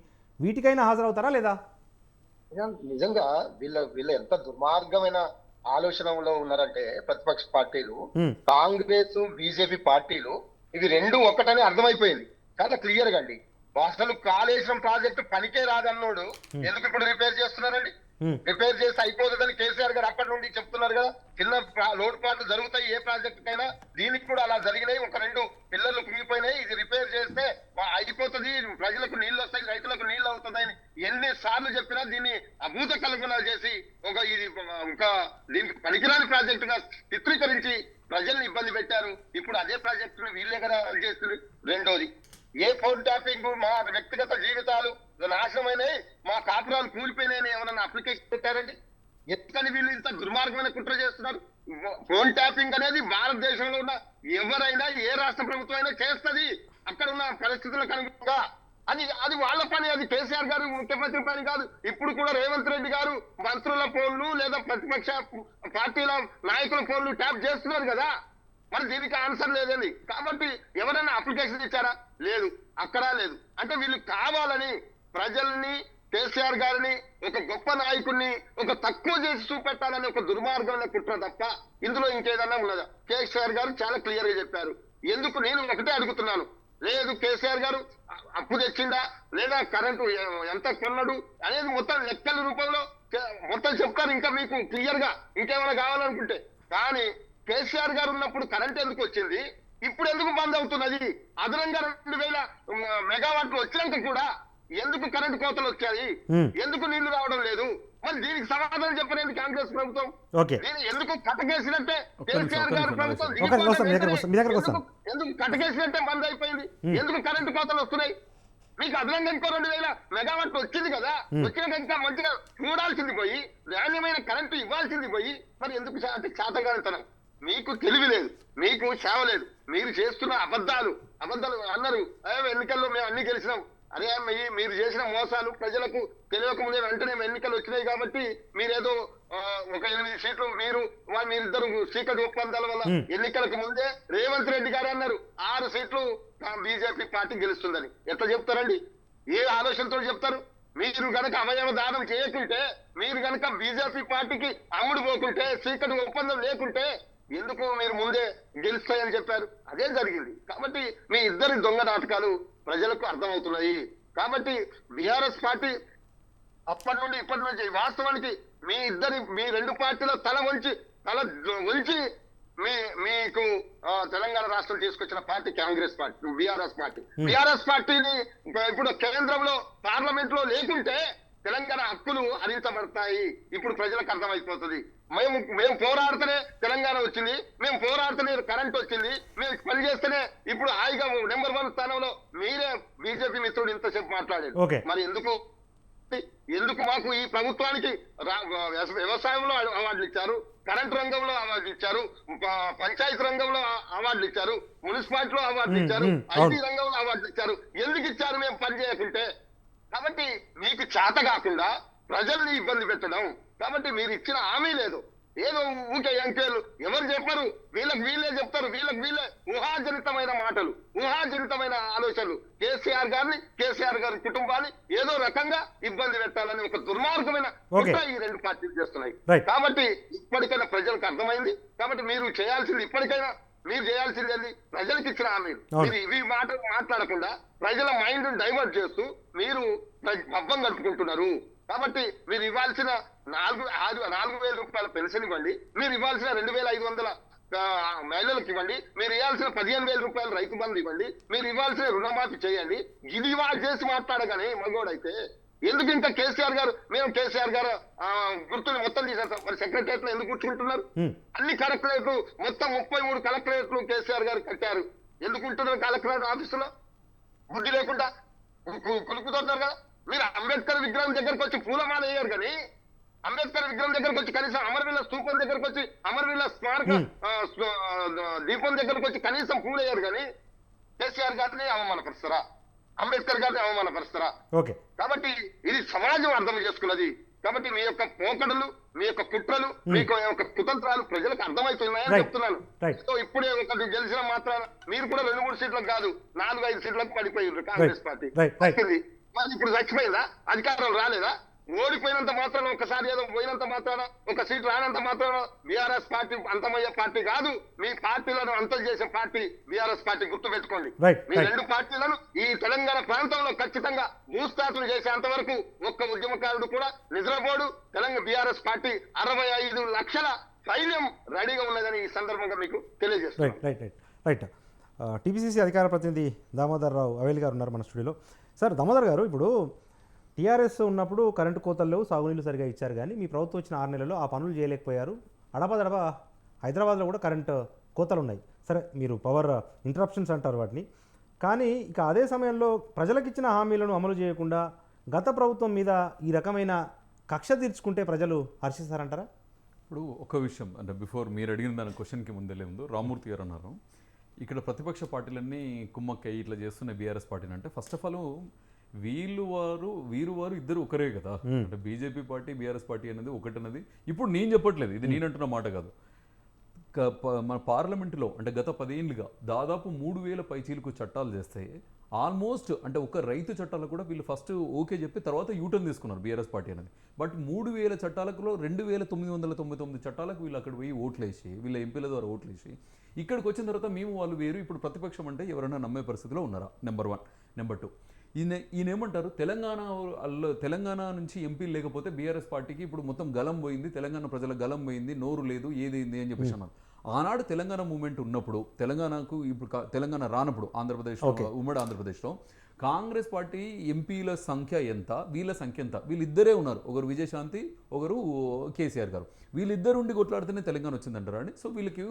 వీటికైనా హాజరవుతారా లేదా? నిజంగా వీళ్ళ ఎంత దుర్మార్గమైన ఆలోచనలో ఉన్నారంటే ప్రతిపక్ష పార్టీలు, కాంగ్రెస్ బీజేపీ పార్టీలు, ఇవి రెండు ఒక్కటని అర్థమైపోయింది. చాలా క్లియర్ గా అండి. అసలు కాళేశ్వరం ప్రాజెక్టు పనికే రాదన్నోడు ఎందుకు ఇప్పుడు రిపేర్ చేస్తున్నారండి? రిపేర్ చేసి అయిపోతుందని కేసీఆర్ గారు అప్పటి నుండి చెప్తున్నారు కదా. చిన్న లోటుపాట్లు జరుగుతాయి ఏ ప్రాజెక్ట్ కైనా, దీనికి కూడా అలా జరిగినాయి. ఒక 2 పిల్లలు కుంగిపోయినాయి, ఇది రిపేర్ చేస్తే అయిపోతుంది, ప్రజలకు నీళ్లు వస్తాయి, రైతులకు నీళ్లు అవుతుందని ఎన్ని సార్లు చెప్పినా దీన్ని అభూత కల్పన చేసి దీనికి పనికిరాని ప్రాజెక్ట్ గా చిత్రీకరించి ప్రజల్ని ఇబ్బంది పెట్టారు. ఇప్పుడు అదే ప్రాజెక్టును వీళ్ళే కదా చేస్తుంది. రెండోది, ఏ ఫోన్ ట్యాపింగ్, మా వ్యక్తిగత జీవితాలు నాశనమైనాయి, మా కాపురాలు కూలిపోయినాయని ఏమన్నా అప్లికేషన్ పెట్టారండి? ఎందుకని వీళ్ళు ఇంత దుర్మార్గమైన కుట్ర చేస్తున్నారు? ఫోన్ ట్యాపింగ్ అనేది భారతదేశంలో ఉన్న ఎవరైనా, ఏ రాష్ట్ర ప్రభుత్వం అయినా చేస్తుంది అక్కడ ఉన్న పరిస్థితులకు అనుగుణంగా. అది వాళ్ళ పని, అది కేసీఆర్ గారు ముఖ్యమంత్రి పని కాదు. ఇప్పుడు కూడా రేవంత్ రెడ్డి గారు మంత్రుల ఫోన్లు లేదా ప్రతిపక్ష పార్టీల నాయకుల ఫోన్లు ట్యాప్ చేస్తున్నారు కదా. మరి దీనికి ఆన్సర్ లేదండి. కాబట్టి ఎవరైనా అప్లికేషన్ ఇచ్చారా? లేదు, అక్కడ లేదు. అంటే వీళ్ళు కావాలని ప్రజల్ని, కేసీఆర్ గారిని, ఒక గొప్ప నాయకుడిని ఒక తక్కువ చేసి చూపెట్టాలని ఒక దుర్మార్గమైన కుట్ర తప్ప ఇందులో ఇంకేదన్నా ఉన్నదా? కేసీఆర్ గారు చాలా క్లియర్ గా చెప్పారు. ఎందుకు నేను ఒకటే అడుగుతున్నాను, లేదు కేసీఆర్ గారు అప్పు తెచ్చిందా లేదా కరెంటు ఎంత కొన్నాడు అనేది మొత్తం లెక్కల రూపంలో మొత్తం చెప్తారు ఇంకా మీకు క్లియర్ గా, ఇంకేమైనా కావాలనుకుంటే. కానీ కేసీఆర్ గారు ఉన్నప్పుడు కరెంట్ ఎందుకు వచ్చింది, ఇప్పుడు ఎందుకు బంద్ అవుతున్నది? అదనంగా 2000 మెగావాట్లు వచ్చినాక కూడా ఎందుకు కరెంట్ కోతలు వచ్చాయి? ఎందుకు నీళ్లు రావడం లేదు? మరి దీనికి సమాధానం చెప్పలేదు కాంగ్రెస్ ప్రభుత్వం. ఎందుకు కట్టకేసినట్టే కేసీఆర్ గారు ప్రభుత్వం ఎందుకు కట్టకేసినట్టే బంద్ అయిపోయింది? ఎందుకు కరెంటు కోతలు వస్తున్నాయి? మీకు అదనంగా ఇంకో 2000 మెగావాట్లు వచ్చింది కదా, వచ్చినాక ఇంకా మంచిగా చూడాల్సింది పోయి, నాణ్యమైన కరెంటు ఇవ్వాల్సింది పోయి, మరి ఎందుకు చేతగానితనం? మీకు తెలివి లేదు, మీకు సేవ లేదు. మీరు చేస్తున్న అబద్ధాలు అన్నారు. ఎన్నికల్లో మేము అన్ని గెలిచినాం, అరే మీరు చేసిన మోసాలు ప్రజలకు తెలియకముందే వెంటనే ఎన్నికలు వచ్చినాయి కాబట్టి మీరేదో ఒక 8 సీట్లు మీరిద్దరు సీక్రెట్ ఒప్పందాల వల్ల ఎన్నికలకు ముందే రేవంత్ రెడ్డి గారు అన్నారు 6 సీట్లు బీజేపీ పార్టీ గెలుస్తుందని. ఎట్లా చెప్తారండి? ఏ ఆలోచనతో చెప్తారు? మీరు గనక అవయవ దానం చేయకుంటే, మీరు గనక బీజేపీ పార్టీకి అమ్ముడు పోకుంటే, సీక్రెట్ ఒప్పందం లేకుంటే ఎందుకు మీరు ముందే గెలుస్తాయని చెప్పారు? అదే జరిగింది. కాబట్టి మీ ఇద్దరి దొంగ నాటకాలు ప్రజలకు అర్థమవుతున్నాయి. కాబట్టి బీఆర్ఎస్ పార్టీ అప్పటి నుండి ఇప్పటి నుంచి వాస్తవానికి మీ 2 పార్టీల తల వంచి మీకు తెలంగాణ రాష్ట్రం తీసుకొచ్చిన పార్టీ కాంగ్రెస్ పార్టీ, బీఆర్ఎస్ పార్టీని ఇప్పుడు కేంద్రంలో పార్లమెంట్ లో లేకుంటే తెలంగాణ హక్కులు హరించబడతాయి. ఇప్పుడు ప్రజలకు అర్థమైపోతుంది. మేము పోరాడితేనే తెలంగాణ వచ్చింది, మేము పోరాడితేనే కరెంట్ వచ్చింది, మేము పనిచేస్తేనే ఇప్పుడు హాయిగా నెంబర్ 1 స్థానంలో మీరే బీజేపీ మిత్రుడు ఇంతసేపు మాట్లాడారు. మరి ఎందుకు మాకు ఈ ప్రభుత్వానికి వ్యవసాయంలో అవార్డులు ఇచ్చారు, కరెంట్ రంగంలో అవార్డులు ఇచ్చారు, పంచాయతీ రంగంలో అవార్డులు ఇచ్చారు, మున్సిపాలిటీలో అవార్డులు ఇచ్చారు, ఐటీ రంగంలో అవార్డులు ఇచ్చారు? ఎందుకు ఇచ్చారు? మేము పని చేయకుంటే. కాబట్టి మీకు చేత కాకుండా ప్రజల్ని ఇబ్బంది పెట్టడం. కాబట్టి మీరు ఇచ్చిన హామీ లేదు. ఏదో ఊకే ఎంకేలు ఎవరు చెప్పరు, వీళ్ళే చెప్తారు. వీళ్ళే ఊహాజనితమైన మాటలు, ఊహాజనితమైన ఆలోచనలు. కేసీఆర్ గారి కుటుంబాన్ని ఏదో రకంగా ఇబ్బంది పెట్టాలని ఒక దుర్మార్గమైన కుట్ర ఈ 2 పార్టీలు చేస్తున్నాయి. కాబట్టి ఇప్పటికైనా ప్రజలకు అర్థమైంది. కాబట్టి మీరు చేయాల్సింది ఏంది? ప్రజలకు ఇచ్చిన హామీలు మీరు ఇవి మాట్లాడకుండా ప్రజల మైండ్ డైవర్ట్ చేస్తూ మీరు పబ్బం గడుపుకుంటున్నారు. కాబట్టి మీరు ఇవ్వాల్సిన 4,000 రూపాయల పెన్షన్ ఇవ్వండి, మీరు ఇవ్వాల్సిన 2,500 మహిళలకు ఇవ్వండి, మీరు ఇవ్వాల్సిన 15,000 రూపాయలు రైతు బంధు ఇవ్వండి, మీరు ఇవ్వాల్సిన రుణమాఫీ చేయండి. ఇది వాళ్ళు చేసి మాట్లాడగానే మగోడైతే ఎందుకు ఇంకా కేసీఆర్ గారు గుర్తులు మొత్తం తీసేస్తాం. మరి సెక్రటరియట్ లో ఎందుకు కూర్చుంటున్నారు? అన్ని కలెక్టరేట్లు మొత్తం 33 కలెక్టరేట్లు కేసీఆర్ గారు కట్టారు. ఎందుకు ఉంటున్నారు కలెక్టరేట్ ఆఫీసులో? బుద్ధి లేకుండా కులుకుతున్నారు కదా. మీరు అంబేద్కర్ విగ్రహం దగ్గరకు వచ్చి పూలమాల వేయరు కానీ, అంబేద్కర్ విగ్రహం దగ్గరకు వచ్చి కనీసం అమరవీరుల స్తూపం దగ్గరకు వచ్చి, అమరవీరుల స్మారక దీపం దగ్గరకు వచ్చి కనీసం పూలు వేయరు కానీ కేసీఆర్ గారిని అవమానపరుస్తారా? అంబేద్కర్ గారిని అవమానపరుస్తారా? కాబట్టి ఇది సమాజం అర్థం చేసుకున్నది. కాబట్టి మీ యొక్క పోకడలు, మీ యొక్క కుట్రలు, మీ యొక్క కుతంత్రాలు ప్రజలకు అర్థమవుతున్నాయని చెప్తున్నాను. సో ఇప్పుడే ఒకటి గెలిచిన మాత్రాన మీరు కూడా 2-3 సీట్లకు కాదు 4-5 సీట్లకు పడిపోయారు కాంగ్రెస్ పార్టీ. మరి ఇప్పుడు చచ్చిపోయిందా? అధికారం రాలేదా? ఓడిపోయినంత మాత్రాన, ఒకసారి ఏదో పోయినంత మాత్రాన, ఒక సీట్ రానంత మాత్రాన బీఆర్ఎస్ పార్టీ అంతమయ్యే పార్టీ కాదు. మీ పార్టీలను అంతం చేసే పార్టీ బీఆర్ఎస్ పార్టీ, గుర్తు పెట్టుకోండి. మీ 2 పార్టీలను ఈ తెలంగాణ ప్రాంతంలో ఖచ్చితంగా భూస్థాపన చేసేంత వరకు ఒక్క ఉద్యమకారుడు కూడా నిద్రపోడు. తెలంగాణ బీఆర్ఎస్ పార్టీ 65 లక్షల సైన్యం రెడీగా ఉన్నదని ఈ సందర్భంగా మీకు తెలియజేస్తాను. టీపీసీసీ అధికార ప్రతినిధి దామోదర్ రావు అవేలి గారు ఉన్నారు మన స్టూడియోలో. సార్ దామోదర్ గారు, ఇప్పుడు టీఆర్ఎస్ ఉన్నప్పుడు కరెంటు కోతలు లేవు, సాగునీళ్ళు సరిగా ఇచ్చారు, కానీ మీ ప్రభుత్వం వచ్చిన 6 నెలల్లో ఆ పనులు చేయలేకపోయారు. అడపదడప హైదరాబాద్లో కూడా కరెంటు కోతలు ఉన్నాయి. సరే, మీరు పవర్ ఇంటరప్షన్స్ అంటారు వాటిని, కానీ ఇక అదే సమయంలో ప్రజలకు ఇచ్చిన హామీలను అమలు చేయకుండా గత ప్రభుత్వం మీద ఈ రకమైన కక్ష తీర్చుకుంటే ప్రజలు హర్షిస్తారంటారా? ఇప్పుడు ఒక విషయం అంటే బిఫోర్ మీరు అడిగిన దాని క్వశ్చన్కి ముందు రామూర్తి గారు అన్నారు ఇక్కడ ప్రతిపక్ష పార్టీలన్నీ కుమ్మక్కయ్యి ఇట్లా చేస్తున్న బీఆర్ఎస్ పార్టీని. అంటే ఫస్ట్ ఆఫ్ ఆల్ వీరు వారు ఇద్దరు ఒకరే కదా. అంటే బీజేపీ పార్టీ బీఆర్ఎస్ పార్టీ అనేది ఒకటన్నది ఇప్పుడు నేను చెప్పట్లేదు, ఇది నేనంటున్న మాట కాదు. మన పార్లమెంటులో అంటే గత 10 ఏళ్ళుగా దాదాపు 3,000 పైచీలకు చట్టాలు చేస్తే ఆల్మోస్ట్ అంటే ఒక రైతు చట్టాలు కూడా వీళ్ళు ఫస్ట్ ఓకే చెప్పి తర్వాత యూటర్న్ తీసుకున్నారు బీఆర్ఎస్ పార్టీ అనేది. బట్ 3,000 చట్టాలలో 2,999 చట్టాలకు వీళ్ళు అక్కడ పోయి ఓట్లేసి, వీళ్ళ ఎంపీల ద్వారా ఓట్లేసి ఇక్కడికి వచ్చిన తర్వాత మేము వాళ్ళు వేరు. ఇప్పుడు ప్రతిపక్షం అంటే ఎవరైనా నమ్మే పరిస్థితిలో ఉన్నారా? నెంబర్ 1. నెంబర్ 2, ఈయన ఏమంటారు, తెలంగాణ నుంచి ఎంపీలు లేకపోతే బీఆర్ఎస్ పార్టీకి ఇప్పుడు మొత్తం గలం పోయింది, తెలంగాణ ప్రజల గలం పోయింది, నోరు లేదు, ఏదైంది అని చెప్పేసి అన్నారు. ఆనాడు తెలంగాణ మూవ్మెంట్ ఉన్నప్పుడు, తెలంగాణకు ఇప్పుడు తెలంగాణ రానప్పుడు ఆంధ్రప్రదేశ్లో, ఉమ్మడి ఆంధ్రప్రదేశ్లో కాంగ్రెస్ పార్టీ ఎంపీల సంఖ్య ఎంత, వీళ్ళ సంఖ్య ఎంత? వీళ్ళిద్దరే ఉన్నారు, ఒకరు విజయశాంతి, ఒకరు కేసీఆర్ గారు. వీళ్ళిద్దరు ఉండి కొట్లాడితేనే తెలంగాణ వచ్చిందంటారా అండి? సో వీళ్ళకి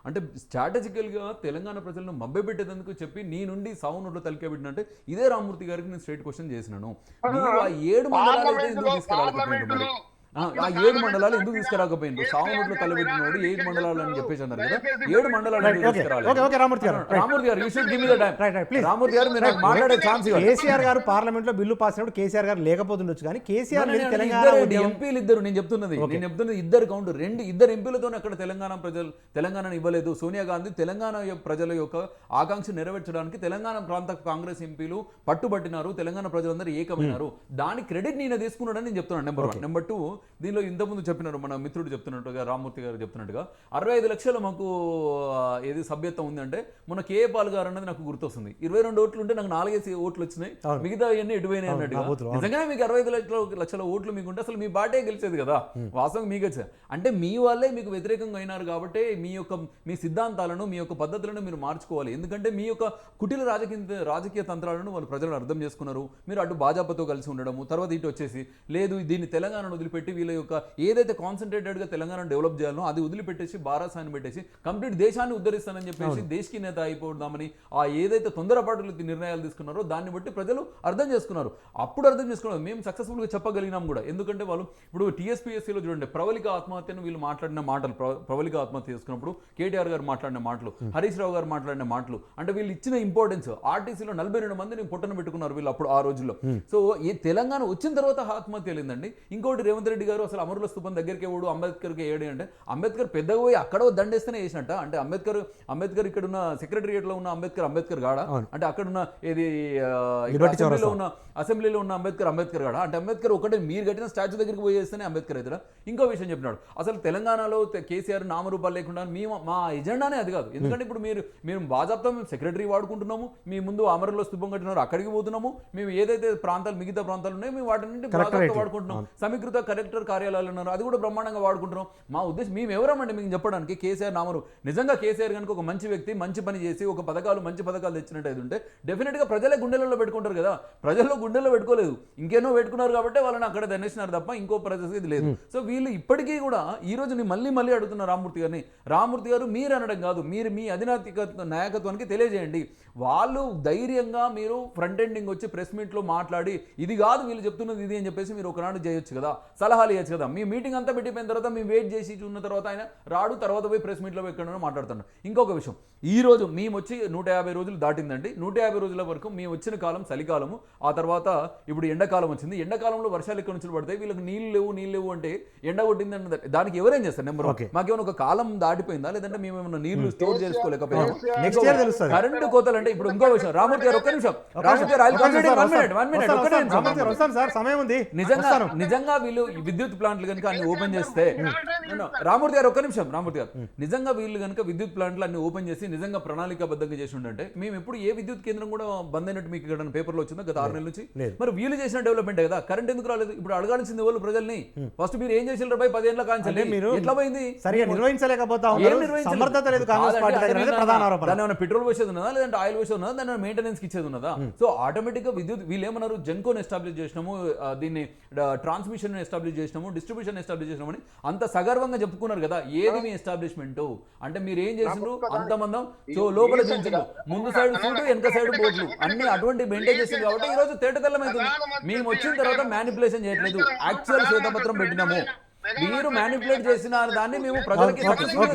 అంటే స్ట్రాటజికల్గా తెలంగాణ ప్రజలను మభ్యపెట్టేందుకు చెప్పి నీ నుండి సావు నోట్లో తలికేబెట్టినంటే ఇదే రామూర్తి గారికి నేను స్ట్రైట్ క్వశ్చన్ చేసినాను. మీరు ఆ 7 మండలాలు అయితే ఎందుకు తీసుకురాలి? ఆ 7 మండలాలు ఎందుకు తీసుకురాకపోయింది? సాగునీటిలో తలబెట్టినోడు 7 మండలాలు అని చెప్పేసి అన్నారు కదా, 7 మండలాలు ఎందుకు తీసుకురాలేదు? ఓకే రామూర్తి గారు, రామూర్తి గారు, you should give me the time. Right please. Ramamurthy గారు, మీరు మాట్లాడే ఛాన్స్ ఇవ్వండి. కేసీఆర్ గారు పార్లమెంట్ లో బిల్లు పాస్ అయినప్పుడు కేసీఆర్ గారు లేకపోతుండొచ్చు, కానీ కేసీఆర్ లేదు తెలంగాణ ఎంపీలు ఇద్దరు, నేను చెప్తున్నది ఇద్దరు కౌంట్, ఇద్దరు ఎంపీలతోనే అక్కడ తెలంగాణను ఇవ్వలేదు. సోనియా గాంధీ తెలంగాణ ప్రజల యొక్క ఆకాంక్ష నెరవేర్చడానికి తెలంగాణ ప్రాంత కాంగ్రెస్ ఎంపీలు పట్టుబట్టినారు, తెలంగాణ ప్రజలందరూ ఏకమైనారు. దాని క్రెడిట్ నేను తీసుకున్నాడని నేను చెప్తున్నాను. నెంబర్ 1. నెంబర్ 2, దీనిలో ఇంతకుముందు చెప్పినారు మన మిత్రుడు చెప్తున్నట్టుగా, రామ్మూర్తి గారు చెప్తున్నట్టుగా 65 లక్షలు మాకు ఏది సభ్యత్వం ఉందంటే, మన కేఏ పాల్ గారు అన్నది నాకు గుర్తొస్తుంది. 22 ఓట్లు ఉంటే నాకు 4 ఓట్లు వచ్చినాయి, మిగతా అవన్నీ ఎటువైనాయి అన్నట్టుగా. నిజంగానే మీకు 65 లక్షల ఓట్లు మీకు ఉంటే అసలు మీ పార్టీ గెలిచేది కదా, వాస్తవం మీకు వచ్చాయి అంటే మీ వాళ్ళే మీకు వ్యతిరేకంగా అయినారు. కాబట్టి మీ సిద్ధాంతాలను, మీ యొక్క పద్ధతులను మీరు మార్చుకోవాలి. ఎందుకంటే మీ యొక్క కుటిల రాజకీయ తంత్రాలను వాళ్ళు ప్రజలు అర్థం చేసుకున్నారు. మీరు అటు భాజపాతో కలిసి ఉండడము, తర్వాత ఇటు వచ్చేసి లేదు దీన్ని తెలంగాణను వదిలిపెట్టి వీళ్ళ యొక్క ఏదైతే కాన్సన్ట్రేటెడ్గా తెలంగాణను డెవలప్ చేయాలనో అది వదిలిపెట్టేసి భారసాన్ని పెట్టేసి కంప్లీట్ దేశాన్ని ఉద్ధరిస్తానని చెప్పేసి దేశకి నేత అయిపోదామని ఏదైతే తొందరపాటు నిర్ణయాలు తీసుకున్నారో దాన్ని బట్టి ప్రజలు అర్థం చేసుకున్నారు. అప్పుడు అర్థం చేసుకున్నారు, మేము సక్సెస్ఫుల్గా చెప్పగలిగినాం కూడా. ఎందుకంటే వాళ్ళు ఇప్పుడు టీఎస్పీఎస్సీలో చూడండి, ప్రవళిక ఆత్మహత్యను వీళ్ళు మాట్లాడిన మాటలు, ప్రవళిక ఆత్మహత్య చేసుకున్నప్పుడు కేటీఆర్ గారు మాట్లాడిన మాటలు, హరీష్ రావు గారు మాట్లాడిన మాటలు, అంటే వీళ్ళు ఇచ్చిన ఇంపార్టెన్స్. ఆర్టీసీలో 42 మందిని పొట్టన పెట్టుకున్నారు వీళ్ళు అప్పుడు ఆ రోజుల్లో. సో ఈ తెలంగాణ వచ్చిన తర్వాత ఆత్మహత్య లేదండి. ఇంకోటి రేవంత్ రెడ్డి గారు అసలు అమరుల స్థూపం దగ్గరికి ఎవడు, అంబేద్కర్కి ఏడు అంటే అంబేద్కర్ పెద్దగా పోయి అక్కడ దండేస్తేనే వేసినట్ట. అంటే అంబేద్కర్ ఇక్కడ ఉన్న సెక్రటరియట్ లో ఉన్న అంబేద్కర్ గాడా, అంటే అక్కడ ఉన్న ఏది అసెంబ్లీలో ఉన్న అంబేద్కర్ గాడా, అంటే అంబేద్కర్ ఒకటే మీరు కట్టిన స్టాచ్యూ దగ్గరికి పోయి చేస్తేనే అంబేద్కర్ అవుతాడా? ఇంకో విషయం చెప్పినాడు, అసలు తెలంగాణలో కేసీఆర్ నామరూపాలు లేకుండా మా ఎజెండానే అది కాదు. ఎందుకంటే ఇప్పుడు మేము బాజాప్తా మేము సెక్రటరీ వాడుకుంటున్నాము, మీ ముందు అమరులో స్థూపం కట్టినారు అక్కడికి పోతున్నాము, మేము ఏదైతే మిగతా ప్రాంతాలు ఉన్నాయో మేము వాటి నుండి వాడుకుంటున్నాం, సమీకృత కలెక్టర్ కార్యాలయాలు ఉన్నారు అది కూడా బ్రహ్మాండంగా వాడుకుంటున్నాం. మా ఉద్దేశం మేము ఎవరమంటే మీకు చెప్పడానికి కేసీఆర్ నామరు. నిజంగా కేసీఆర్ కనుక ఒక మంచి వ్యక్తి, మంచి పని చేసి ఒక మంచి పథకాలు తెచ్చినట్టు అయితే ఉంటే డెఫినెట్గా ప్రజలే గుండెలలో పెట్టుకుంటారు కదా. ప్రజల్లో గుండెల్లో పెట్టుకోలేదు, ఇంకేనో పెట్టుకున్నారు కాబట్టి వాళ్ళని అక్కడ దండేసినారు తప్ప ఇంకో ప్రజెస్ ఇది లేదు. సో వీళ్ళు ఇప్పటికీ కూడా ఈ రోజు నేను మళ్ళీ అడుగుతున్న రామ్మూర్తి గారు మీరు అనడం కాదు, మీరు మీ అధినాయక నాయకత్వానికి తెలియజేయండి. వాళ్ళు ధైర్యంగా మీరు ఫ్రంట్ ఎండింగ్ వచ్చి ప్రెస్ మీట్లో మాట్లాడి ఇది కాదు వీళ్ళు చెప్తున్నది ఇది అని చెప్పేసి మీరు ఒకనాడు చేయొచ్చు కదా, సలహాలు ఇవ్వచ్చు కదా. మీ మీటింగ్ అంతా పెట్టిపోయిన తర్వాత మేము వెయిట్ చేసి ఉన్న తర్వాత ఆయన రాడు, తర్వాత పోయి ప్రెస్ మీట్లో ఎక్కడ మాట్లాడుతున్నాడు. ఇంకొక విషయం, ఈ రోజు మేము వచ్చి 150 రోజులు దాటిందండి. 150 రోజుల వరకు మేము వచ్చిన కాలం చలికాలము, ఆ తర్వాత ఇప్పుడు ఎండాకాలం వచ్చింది. ఎండాకాలంలో వర్షాలు ఎక్కడి నుంచి పడతాయి, వీళ్ళకి నీళ్ళు లేవు అంటే ఎండ కొట్టింది అంటే దానికి ఎవరేం చేస్తారు? నెంబర్ 1 మాకేమైనా ఒక కాలం దాటిపోయిందా, లేదంటే మేము ఏమైనా నీళ్లు స్టోర్ చేసుకోలేకపోయినా? కరెంటు కోతలు అంటే ఇప్పుడు ఇంకో విషయం, రామూర్తి గారు ఒక్క నిమిషం, నిజంగా వీళ్ళు విద్యుత్ ప్లాంట్లు కనుక అన్ని ఓపెన్ చేస్తే, రామూర్తి గారు ఒక్క నిమిషం, నిజంగా వీళ్ళు కనుక విద్యుత్ ప్లాంట్లు అన్ని ఓపెన్ చేసి నిజంగా ప్రణాళికాబద్ధంగా చేసి ఉంటే మేము ఎప్పుడు ఏ విద్యుత్ కేంద్రం కూడా బంద్ అయినట్టు మీకు ఇక్కడ పేపర్లో వచ్చిందా గత 6 నెలల నుంచి? మరి వీళ్ళు చేసిన డెవలప్మెంట్ కదా, కరెంట్ ఎందుకు రాలేదు? ఇప్పుడు అడగాల్సింది వాళ్ళు ప్రజల్ని. ఫస్ట్ మీరు ఏం చేసిన 10 ఏళ్ళ కాంచెల్లి ఎట్లా పోయింది? సరిగా నిర్వహించలేకపోతా పెట్రోల్ పోసేది ఉన్నదా, లేదంటే ఆయిల్ పోసేది ఉన్నదా, దాన్ని మెయింటెనెన్స్ ఇచ్చేది ఉన్నదా? సో ఆటోమేటిక్ గా విద్యుత్ వీళ్ళు ఏమన్నారు, జెన్కోన్ ఎస్టాబ్లిష్ చేసినాము, దీన్ని ట్రాన్స్మిషన్ ఎస్టాబ్లిష్ చేసినాము, డిస్ట్రిబ్యూషన్ ఎస్టాబ్లిష్ చేసినాము అని అంత సగర్వంగా చెప్పుకున్నారు కదా. ఏది మీ ఎస్టాబ్లిష్మెంట్ అంటే మీరు ఏం చేసిండ్రు? అంతమందం సో లోపల దించారు, ముందు సైడ్ సూటు వెనక సైడ్ బోట్లు అన్ని అటువంటి మెయింటైన్ చేసింది కాబట్టి ఈ రోజు తేటతెల్లమైతుంది. మేము వచ్చిన తర్వాత మ్యానిపులేషన్ చేయట్లేదు, యాక్చువల్ శ్వేతపత్రం పెట్టినాము. మీరు మ్యానిపులేట్ చేసిన దాన్ని మేము ప్రజలకి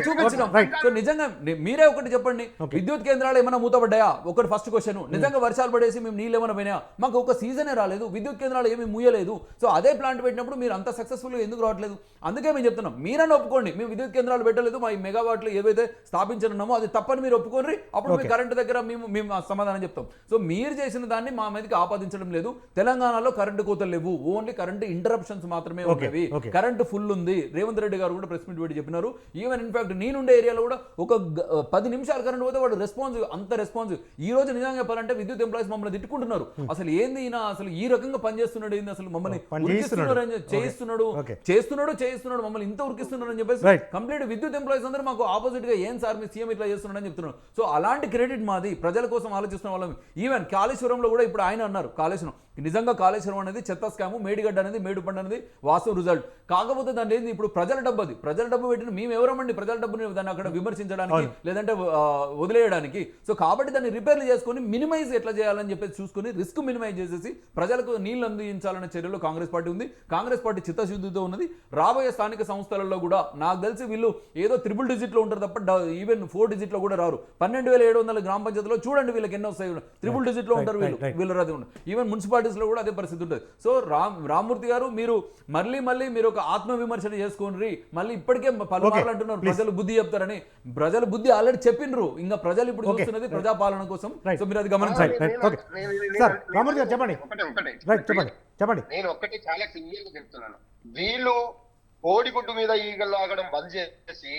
చూపించినాం. సో నిజంగా మీరే ఒకటి చెప్పండి, విద్యుత్ కేంద్రాలు ఏమైనా మూతపడ్డాయా? ఒకటి ఫస్ట్ క్వశ్చన్. నిజంగా వర్షాలు పడేసి మేము నీళ్ళు ఏమైనా పోయినా? మాకు ఒక సీజనే రాలేదు, విద్యుత్ కేంద్రాలు ఏమీ మూయలేదు. సో అదే ప్లాంట్ పెట్టినప్పుడు మీరు అంత సక్సెస్ఫుల్గా ఎందుకు రావట్లేదు? అందుకే మేము చెప్తున్నాం, మీరని ఒప్పుకోండి, మేము విద్యుత్ కేంద్రాలు పెట్టలేదు, మా ఈ మెగావాట్లు ఏవైతే స్థాపించనున్నామో అది తప్పని మీరు ఒప్పుకోండి, అప్పుడు మీ కరెంట్ దగ్గర మేము సమాధానం చెప్తాం. సో మీరు చేసిన దాన్ని మా మీదకి ఆపాదించడం లేదు. తెలంగాణలో కరెంటు కోతలు లేవు, ఓన్లీ కరెంటు ఇంటరప్షన్స్ మాత్రమే ఉండేవి. కరెంటు ఫుల్ ఉంది. రేవంత్ రెడ్డి గారు కూడా ప్రెస్ మీట్ పెట్టి చెప్పినారు. ఈవెన్ ఇన్ఫాక్ట్ నేనుండే ఏరియాలో కూడా ఒక 10 నిమిషాలు కరెంట్ పోతే వాడు అంత రెస్పాన్స్. ఈ రోజు నిజంగా చెప్పాలంటే విద్యుత్ ఎంప్లాయీస్ మమ్మల్ని తిట్టుకుంటున్నారు, అసలు ఏంది ఈయన అసలు ఈ రకంగా పనిచేస్తున్నాడు, ఏంది అసలు మమ్మల్ని చేస్తున్నాడు మమ్మల్ని ఇంత ఉరికిస్తున్నాడు అని చెప్పేసి కంప్లీట్ విద్యుత్ ఎంప్లాయీస్ అందరూ మాకు ఆపోజిట్ గా ఏం సార్ మీ సీఎం ఇట్లా చేస్తున్నాడు అని చెప్తున్నారు. సో అలాంటి క్రెడిట్ మాది, ప్రజల కోసం ఆలోచిస్తున్న వాళ్ళం. ఈవెన్ కాళేశ్వరంలో కూడా ఇప్పుడు ఆయన అన్నారు, నిజంగా కాళేశ్వరం అనేది చెత్త స్కాము, మేడిగడ్డ అనేది మేడుపండు అనేది వాస్తవ రిజల్ట్. కాకపోతే లేకపోతే దాన్ని ఏంది ఇప్పుడు ప్రజల డబ్బు, అది ప్రజల డబ్బు పెట్టిన మేము ఎవరమండి ప్రజల డబ్బుని దాన్ని అక్కడ విమర్శించడానికి లేదంటే వదిలేయడానికి. సో కాబట్టి దాన్ని రిపేర్లు చేసుకొని మినిమైజ్ ఎట్లా చేయాలని చెప్పేసి చూసుకొని రిస్క్ మినిమైజ్ చేసేసి ప్రజలకు నీళ్లు అందించాలనే చర్యలో కాంగ్రెస్ పార్టీ ఉంది. కాంగ్రెస్ పార్టీ చిత్తశుద్ధితో ఉన్నది. రాబోయే స్థానిక సంస్థలలో కూడా నాకు తెలిసి వీళ్ళు ఏదో 3 డిజిట్లో ఉంటారు తప్ప ఈవెన్ 4 డిజిట్లో కూడా రారు. 12,700 గ్రామ పంచాయతీలో చూడండి వీళ్ళకి ఎన్నో వస్తాయి, 3 డిజిట్లో ఉంటారు వీళ్ళు రాదు. ఈవెన్ మున్సిపాలిటీస్ లో కూడా అదే పరిస్థితి ఉంటుంది. సో రామ్మూర్తి గారు మీరు మళ్ళీ మీరు ఒక ఆత్మ విమర్శన చేసుకోండి. మళ్ళీ ఇప్పటికే పలుమార్లు అంటున్నారు ప్రజలు బుద్ధి చెప్తారని. ప్రజలు బుద్ధి ఆల్రెడీ చెప్పినరు, ఇంకా ప్రజలు ఇప్పుడు చూస్తున్నది ప్రజాపాలన కోసం. సో మీరు అది గమనించాలి. చెప్పండి. నేను ఒక్కటి చాలా క్లియర్ గా చెప్తున్నాను, వీళ్ళు కోడిగుడ్డు మీద ఈగలు ఆగడం బంద్ చేసి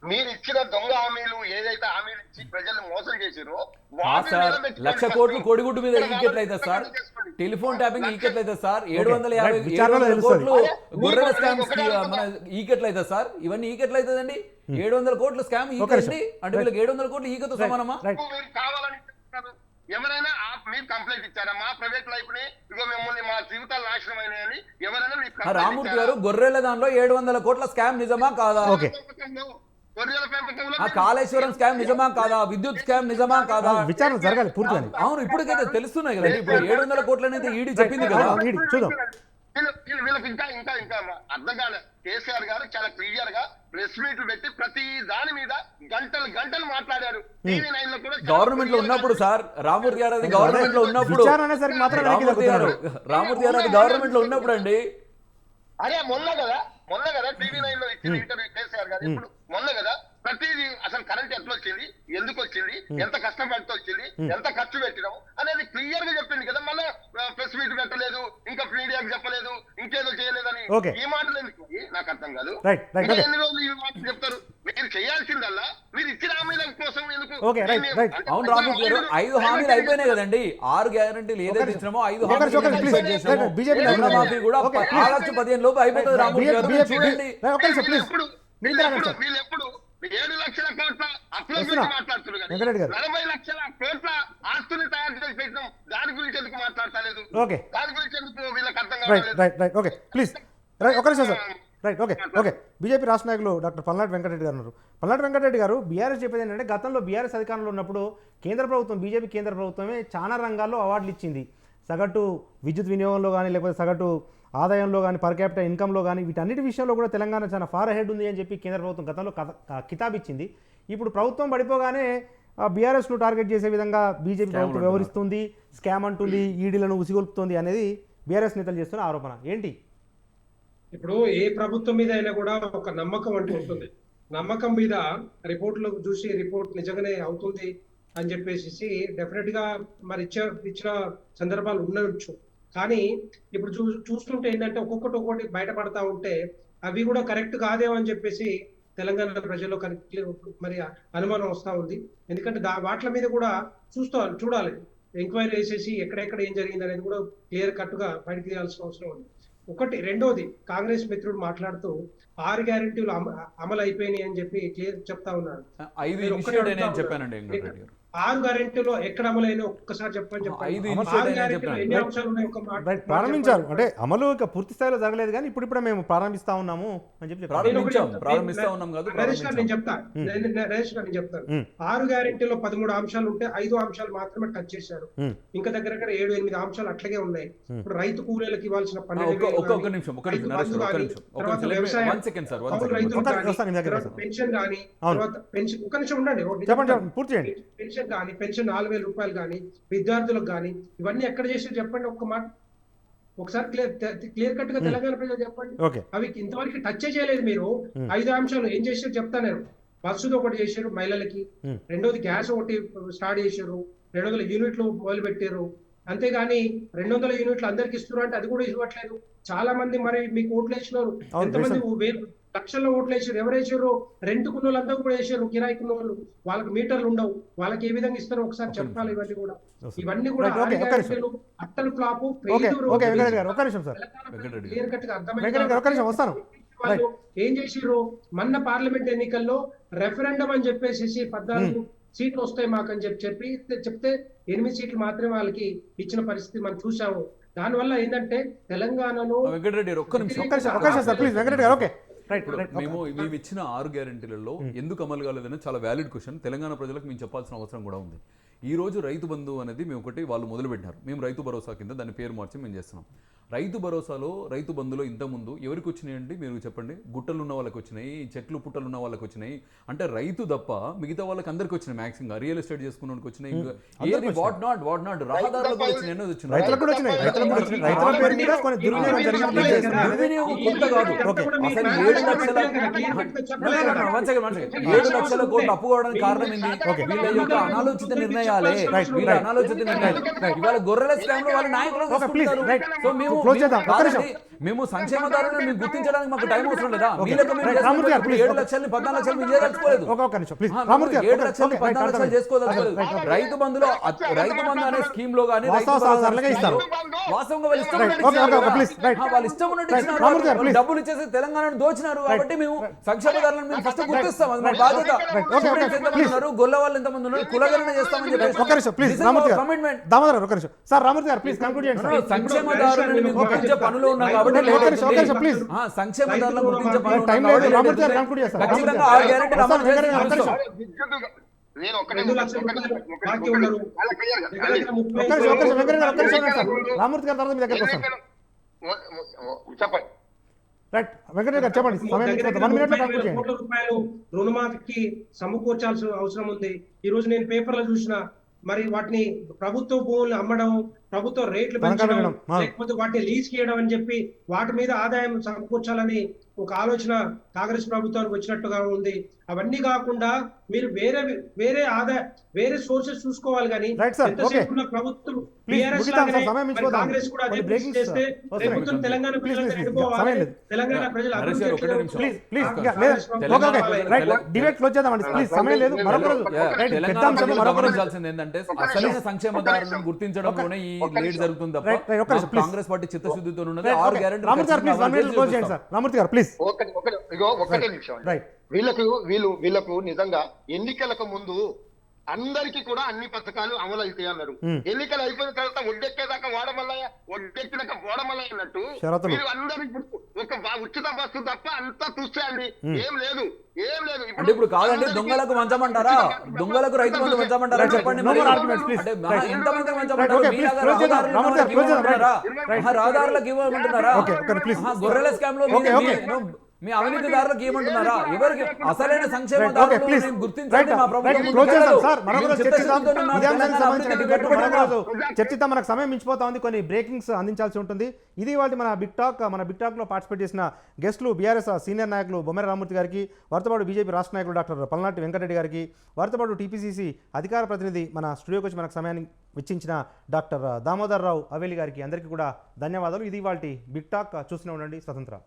మీరు ఇచ్చిన దొంగ హామీలు ఏదైతే హామీలు ఇచ్చి ప్రజల్ని మోసం చేశారో 1,00,000 కోట్లు కోడిగుడ్డు మీద ఈకెట్లయితే సార్, టెలిఫోన్ ట్యాపింగ్ ఈకెట్లయితే సార్, 750 కోట్లు గొర్రెల స్కామ్ మన ఈకెట్లయితే సార్, ఇవన్నీ ఈకెట్లయితుందండి. 700 కోట్ల స్కామ్ ఈకండి అంటే వీళ్ళకి 700 కోట్లు ఈకతో సమానమా? కావాలని ఎవరైనా మీరు కంప్లైంట్ ఇచ్చారా మా ప్రైవేట్ లైఫ్ ని ఇగో మిమ్మల్ని మా జీవితాలు నాశనం అయినాయని ఎవరైనా? రామ్మూర్తి గారు గొర్రెల దానిలో 700 కోట్ల స్కామ్ నిజమా కాదా? కాళేశ్వరం స్కామ్ నిజమా కాదా? విద్యుత్ స్కామ్ నిజమా కాదా? విచారణ జరగాలి పూర్తిగా. అవును, ఇప్పటికైతే తెలుస్తున్నాయి కదా. ఇప్పుడు 700 కోట్ల అనేది ఈడీ చెప్పింది కదా. చూద్దాం. వీళ్ళకి ఇంకా అర్థం కాలే. కేసీఆర్ గారు చాలా క్లియర్ గా ప్రెస్ మీట్లు పెట్టి ప్రతి దాని మీద గంటలు మాట్లాడారు. టీవీ9 లో కూడా గవర్నమెంట్ లో ఉన్నప్పుడు సార్ రామ్మూర్తి గారు అది గవర్నమెంట్ లో ఉన్నప్పుడు రామ్మూర్తి గారు అది గవర్నమెంట్ లో ఉన్నప్పుడు అండి. అరే మొన్న కదా టీవీ9 లో ఇచ్చిన ఇంటర్వ్యూ కేసీఆర్ గారు ఇప్పుడు మొన్న కదా ప్రతిదీ అసలు కరెంట్ ఎట్లా వచ్చింది, ఎందుకు వచ్చింది, ఎంత కష్టపడితే వచ్చింది, ఎంత ఖర్చు పెట్టినాం అనేది క్లియర్ గా చెప్పింది కదా. మళ్ళీ ప్రెస్ మీట్ పెట్టలేదు, ఇంకా మీడియాకి చెప్పలేదు, ఇంకేదో చేయలేదని ఈ మాటలు ఎందుకు నాకు అర్థం కాదు. ఎన్ని రోజులు ఈ మాటలు చెప్తారు? మీరు చేయాల్సిందల్లా మీరు ఇచ్చిన హామీల కోసం ఎందుకు? అవును రామ్మూర్తి గారు, 5 హామీలు అయిపోయినాయి కదండి. 6 గ్యారంటీలు ఏదైతే ఇచ్చినామో 5 హామీలు మాఫీ కూడా ఆగస్టు 15 లోపు అయిపోతుంది. రామ్మూర్తి గారు చూడండి. వీళ్ళెప్పుడు 7 లక్షల కోట్ల అప్పుల గురించి మాట్లాడుతున్నారు కానీ 40 లక్షల కోట్ల ఆస్తులు తయారు చేసి పెట్టినాం, దాని గురించి ఎందుకు మాట్లాడలేదు? దాని గురించి ఎందుకు వీళ్ళకి అర్థం కావట్లేదు? ప్లీజ్ బీజేపీ రాష్ట్ర నాయకులు డాక్టర్ పల్నాటి వెంకటరెడ్డి గారు ఉన్నారు. పల్నాటి వెంకటరెడ్డి గారు, బీఆర్ఎస్ చెప్పేది ఏంటంటే గతంలో బీఆర్ఎస్ అధికారంలో ఉన్నప్పుడు కేంద్ర ప్రభుత్వం, బీజేపీ కేంద్ర ప్రభుత్వమే చాలా రంగాల్లో అవార్డులు ఇచ్చింది. సగటు విద్యుత్ వినియోగంలో కానీ, లేకపోతే సగటు ఆదాయంలో కానీ, పర్ క్యాపిటల్ ఇన్కంలో కానీ, వీటన్నిటి విషయంలో కూడా తెలంగాణ చాలా ఫార్ అహెడ్ ఉంది అని చెప్పి కేంద్ర ప్రభుత్వం గతంలో కితాబ్ ఇచ్చింది. ఇప్పుడు ప్రభుత్వం పడిపోగానే బీఆర్ఎస్ను టార్గెట్ చేసే విధంగా బీజేపీ ప్రభుత్వం వ్యవహరిస్తుంది, స్కామ్ అంటుంది, ఈడీలను ఉసిగొల్పుతుంది అనేది బీఆర్ఎస్ నేతలు చేస్తున్న ఆరోపణ ఏంటి? ఇప్పుడు ఏ ప్రభుత్వం మీద అయినా కూడా ఒక నమ్మకం అంటూ ఉంటుంది. నమ్మకం మీద రిపోర్ట్లు చూసి రిపోర్ట్ నిజంగానే అవుతుంది అని చెప్పేసి డెఫినెట్ గా మరి ఇచ్చిన సందర్భాలు ఉండవచ్చు. కానీ ఇప్పుడు చూస్తుంటే ఏంటంటే ఒక్కొక్కటి బయటపడతా ఉంటే అవి కూడా కరెక్ట్ కాదేమో అని చెప్పేసి తెలంగాణ ప్రజల్లో మరి అనుమానం వస్తూ ఉంది. ఎందుకంటే వాటి మీద కూడా చూడాలి, ఎంక్వైరీ చేసేసి ఎక్కడెక్కడ ఏం జరిగింది అనేది కూడా క్లియర్ కట్ గా బయటకు తీయాల్సిన అవసరం ఉంది. రెండోది, కాంగ్రెస్ మిత్రుడు మాట్లాడుతూ 6 గ్యారెంటీలు అమలు అయిపోయినాయి అని చెప్పి క్లియర్ చెప్తా ఉన్నారు. 6 గ్యారెంటీలో ఎక్కడ అమలైనా ఒక్కసారి చెప్పని ప్రారంభించారు అంటే అమలు ఇక పూర్తి స్థాయిలో జరగలేదు కానీ ఇప్పుడు మేము ప్రారంభిస్తా ఉన్నాము అని చెప్పి నేను చెప్తాను. 6 గ్యారెంటీలో 13 అంశాలు ఉంటే 5 అంశాలు మాత్రమే టచ్ చేశారు. ఇంకా దగ్గర 7-8 అంశాలు అట్లాగే ఉన్నాయి. ఇప్పుడు రైతు కూలీలకు ఇవ్వాల్సిన 12,000 పెన్షన్ కానీ, ఒక్క నిమిషం ఉండండి, పెన్షన్ కానీ, పెన్షన్ 4,000 రూపాయలు కానీ, విద్యార్థులకు కానీ, ఇవన్నీ ఎక్కడ చేసి చెప్పండి ఒక్క మాట. ఒకసారి క్లియర్ కట్ గా తెలంగాణ ప్రజలు చెప్పండి. అవి ఇంతవరకు టచ్ చేయలేదు మీరు. 5 అంశాలు ఏం చేశారు చెప్తా నేను. బస్సుది ఒకటి చేశారు మహిళలకి, రెండోది గ్యాస్ ఒకటి స్టార్ట్ చేశారు, 200 యూనిట్లు మొదలు పెట్టారు. అంతేగాని 200 యూనిట్లు అందరికి ఇస్తున్నారు అంటే అది కూడా ఇవ్వట్లేదు. చాలా మంది మరి మీకు ఓట్లు వేసినారు, ఎంతమంది లక్షల్లో ఓట్లు వేసారు. ఎవరు వేసారు? రెంట్కున్న వాళ్ళంతా కూడా వేసారు. కిరాయికున్న వాళ్ళు, వాళ్ళకి మీటర్లు ఉండవు, వాళ్ళకి ఏ విధంగా ఇస్తారో ఒకసారి చెప్పాలి. ఇవన్నీ కూడా అట్టలు ఫ్లాపు క్లియర్ కట్ గా అర్థమైంది. వాళ్ళు ఏం చేసిర్రు? మొన్న పార్లమెంట్ ఎన్నికల్లో రెఫరెండం అని చెప్పేసి 14 సీట్లు వస్తాయి మాకని చెప్తే 8 సీట్లు మాత్రమే వాళ్ళకి ఇచ్చిన పరిస్థితి మనం చూసాము. దానివల్ల ఏంటంటే తెలంగాణలో వెంకటరెడ్డి గారు ఒక్క నిమిషం ఒక్క నిమిషం సార్ ప్లీజ్ వెంకటరెడ్డి గారు ఓకే రైట్ ఇప్పుడు రైట్ మేము ఇచ్చిన 6 గ్యారెంటీలలో ఎందుకు అమలు కాలేదని చాలా వ్యాలిడ్ క్వశ్చన్. తెలంగాణ ప్రజలకు మేము చెప్పాల్సిన అవసరం కూడా ఉంది. ఈ రోజు రైతు బంధు అనేది మేము ఒకటి వాళ్ళు మొదలుపెట్టారు. మేము రైతు భరోసా కింద దాని పేరు మార్చి మేము చేస్తున్నాం. రైతు భరోసాలో రైతు బంధులో ఇంతకుముందు ఎవరికి వచ్చినాయండి మీరు చెప్పండి? గుట్టలు ఉన్న వాళ్ళకి వచ్చినాయి, చెట్లు పుట్టలు ఉన్న వాళ్ళకి వచ్చినాయి. అంటే రైతు తప్ప మిగతా వాళ్ళకి అందరికి వచ్చినాయి. మ్యాక్సిమం రియల్ ఎస్టేట్ చేసుకున్న వాళ్ళకి వచ్చినాయి. ఏది వాట్ నాట్ రహదారులకు కూడా వచ్చినాయి, ఎన్నో వచ్చినాయి. రైతులకు కూడా వచ్చినాయి. రైతుల పేరు మీద కొన్ని దుర్వినియోగం జరిగింది. దుర్వినియోగం కొంత కాదు. అసలు 7 లక్షల కోట్లు అప్పు కావడానికి కారణం ఏంది? వీళ్ళ యొక్క అనాలోచిత నిర్ణయాలే. వీళ్ళ అనాలోచిత నిర్ణయాలు ఇవాళ గొర్రెల స్కామ్ లో వాళ్ళ నాయకులు సో మేము మేము సంక్షేమదారులను మేము గుర్తించడానికి మాకు టైం అవసరం లేదా? వీళ్ళకి 7 లక్షలు 14 లక్షలు మేము చేయదలుచుకోలేదు. 7 లక్షలు 14 లక్షలు చేసుకోదలుచుకోలేదు. రైతు బంధు అనే స్కీమ్ లో కానీ వాస్తవంగా వాళ్ళు ఇష్టం ఉన్నట్టు డబ్బులు ఇచ్చేసి తెలంగాణను దోచినారు. కాబట్టి మేము సంక్షేమదారులను మేము ఫస్ట్ గుర్తిస్తాం. అది మా బాధ్యత. ఎంతమంది ఉన్నారు, గొల్ల వాళ్ళు ఎంతమంది ఉన్నారు, కులగణన చేస్తామని చెప్పేసి సంక్షేమదారులను మేము గుర్తించే పనులు ఉన్నాం. కాబట్టి సంక్షేమదారులను గుర్తించే పనులు ఖచ్చితంగా 6 గ్యారెంటీలు అమలు చేస్తాం. నేను రెండు లక్షల రూపాయలు బాకీ ఉన్నారు. రామూర్తి గారి తర్వాత మీ దగ్గరకు వస్తాం. చెప్పండి రైట్ వెంకటరెడ్డి గారు చెప్పండి. కోట్ల రూపాయలు రుణమాఫీకి సమకూర్చాల్సిన అవసరం ఉంది. ఈ రోజు నేను పేపర్లో చూసిన మరి వాటిని ప్రభుత్వ భూములు అమ్మడం, ప్రభుత్వ రేట్లు పెంచడం, లేకపోతే వాటిని లీజ్ చేయడం అని చెప్పి వాటి మీద ఆదాయం సమకూర్చాలని ఒక ఆలోచన కాంగ్రెస్ ప్రభుత్వానికి వచ్చినట్టుగా ఉంది. అవన్నీ కాకుండా మీరు వేరే ఆదాయ వేరే సోర్సెస్ చూసుకోవాలి. కానీ ప్రభుత్వం కాంగ్రెస్ కూడా చేస్తే తెలంగాణ తెలంగాణ ప్రజలు ఏంటంటే అసలైన సంక్షేమదారులను గుర్తించడంలోనే ఈ లేట్ జరుగుతుంది తప్ప కాంగ్రెస్ పార్టీ చిత్తశుద్ధితో ఉన్నది. 6 గ్యారెంటీ ఒకటే నిమిషం. వీళ్ళకు నిజంగా ఎన్నికలకు ముందు అందరికీ కూడా అన్ని పథకాలు అమలు అవుతాయి అన్నారు. ఎన్నికలు అయిపోయిన తర్వాత ఒడ్డెక్కేదాకా ఒడ్డెక్కినాక ఓడమల్లయ్య అన్నట్టు మీరు అందరికి ఒక ఉచిత బస్సు తప్ప అంతా చూసేయండి. ఏం లేదు. అంటే ఇప్పుడు కాదండి, దొంగలకు మంచమంటారా? దొంగలకు రైతు బంధు మంచమంటారా? చెప్పండి. ఎంతమంది మంచమంటారా? రహదారులకు ఇవ్వమంటున్నారా? గొర్రెల స్కామ్ లో మీ అవినీతిదారులకు ఏమంటున్నారా? ఎవరికి అసలైన సంక్షేమదారులను గుర్తించండి. మా చర్చిద్దాం. మనకు సమయం మించిపోతా ఉంది. కొన్ని బ్రేకింగ్స్ అందించాల్సి ఉంటుంది. ఇది వాటి మన బిగ్ టాక్ లో పార్టిసిపేట్ చేసిన గెస్టులు బీఆర్ఎస్ సీనియర్ నాయకులు బొమ్మెర రామూర్తి గారికి, వారితోపాటు బీజేపీ రాష్ట్ర నాయకులు డాక్టర్ పల్నాటి వెంకటరెడ్డి గారికి, వారితోపాటు టీపీసీసీ అధికార ప్రతినిధి మన స్టూడియోకి వచ్చి మనకు సమయాన్ని వెచ్చించిన డాక్టర్ దామోదర్ రావు అవేలి గారికి అందరికీ కూడా ధన్యవాదాలు. ఇది వాటి బిగ్ టాక్. చూస్తూనే ఉండండి స్వతంత్ర.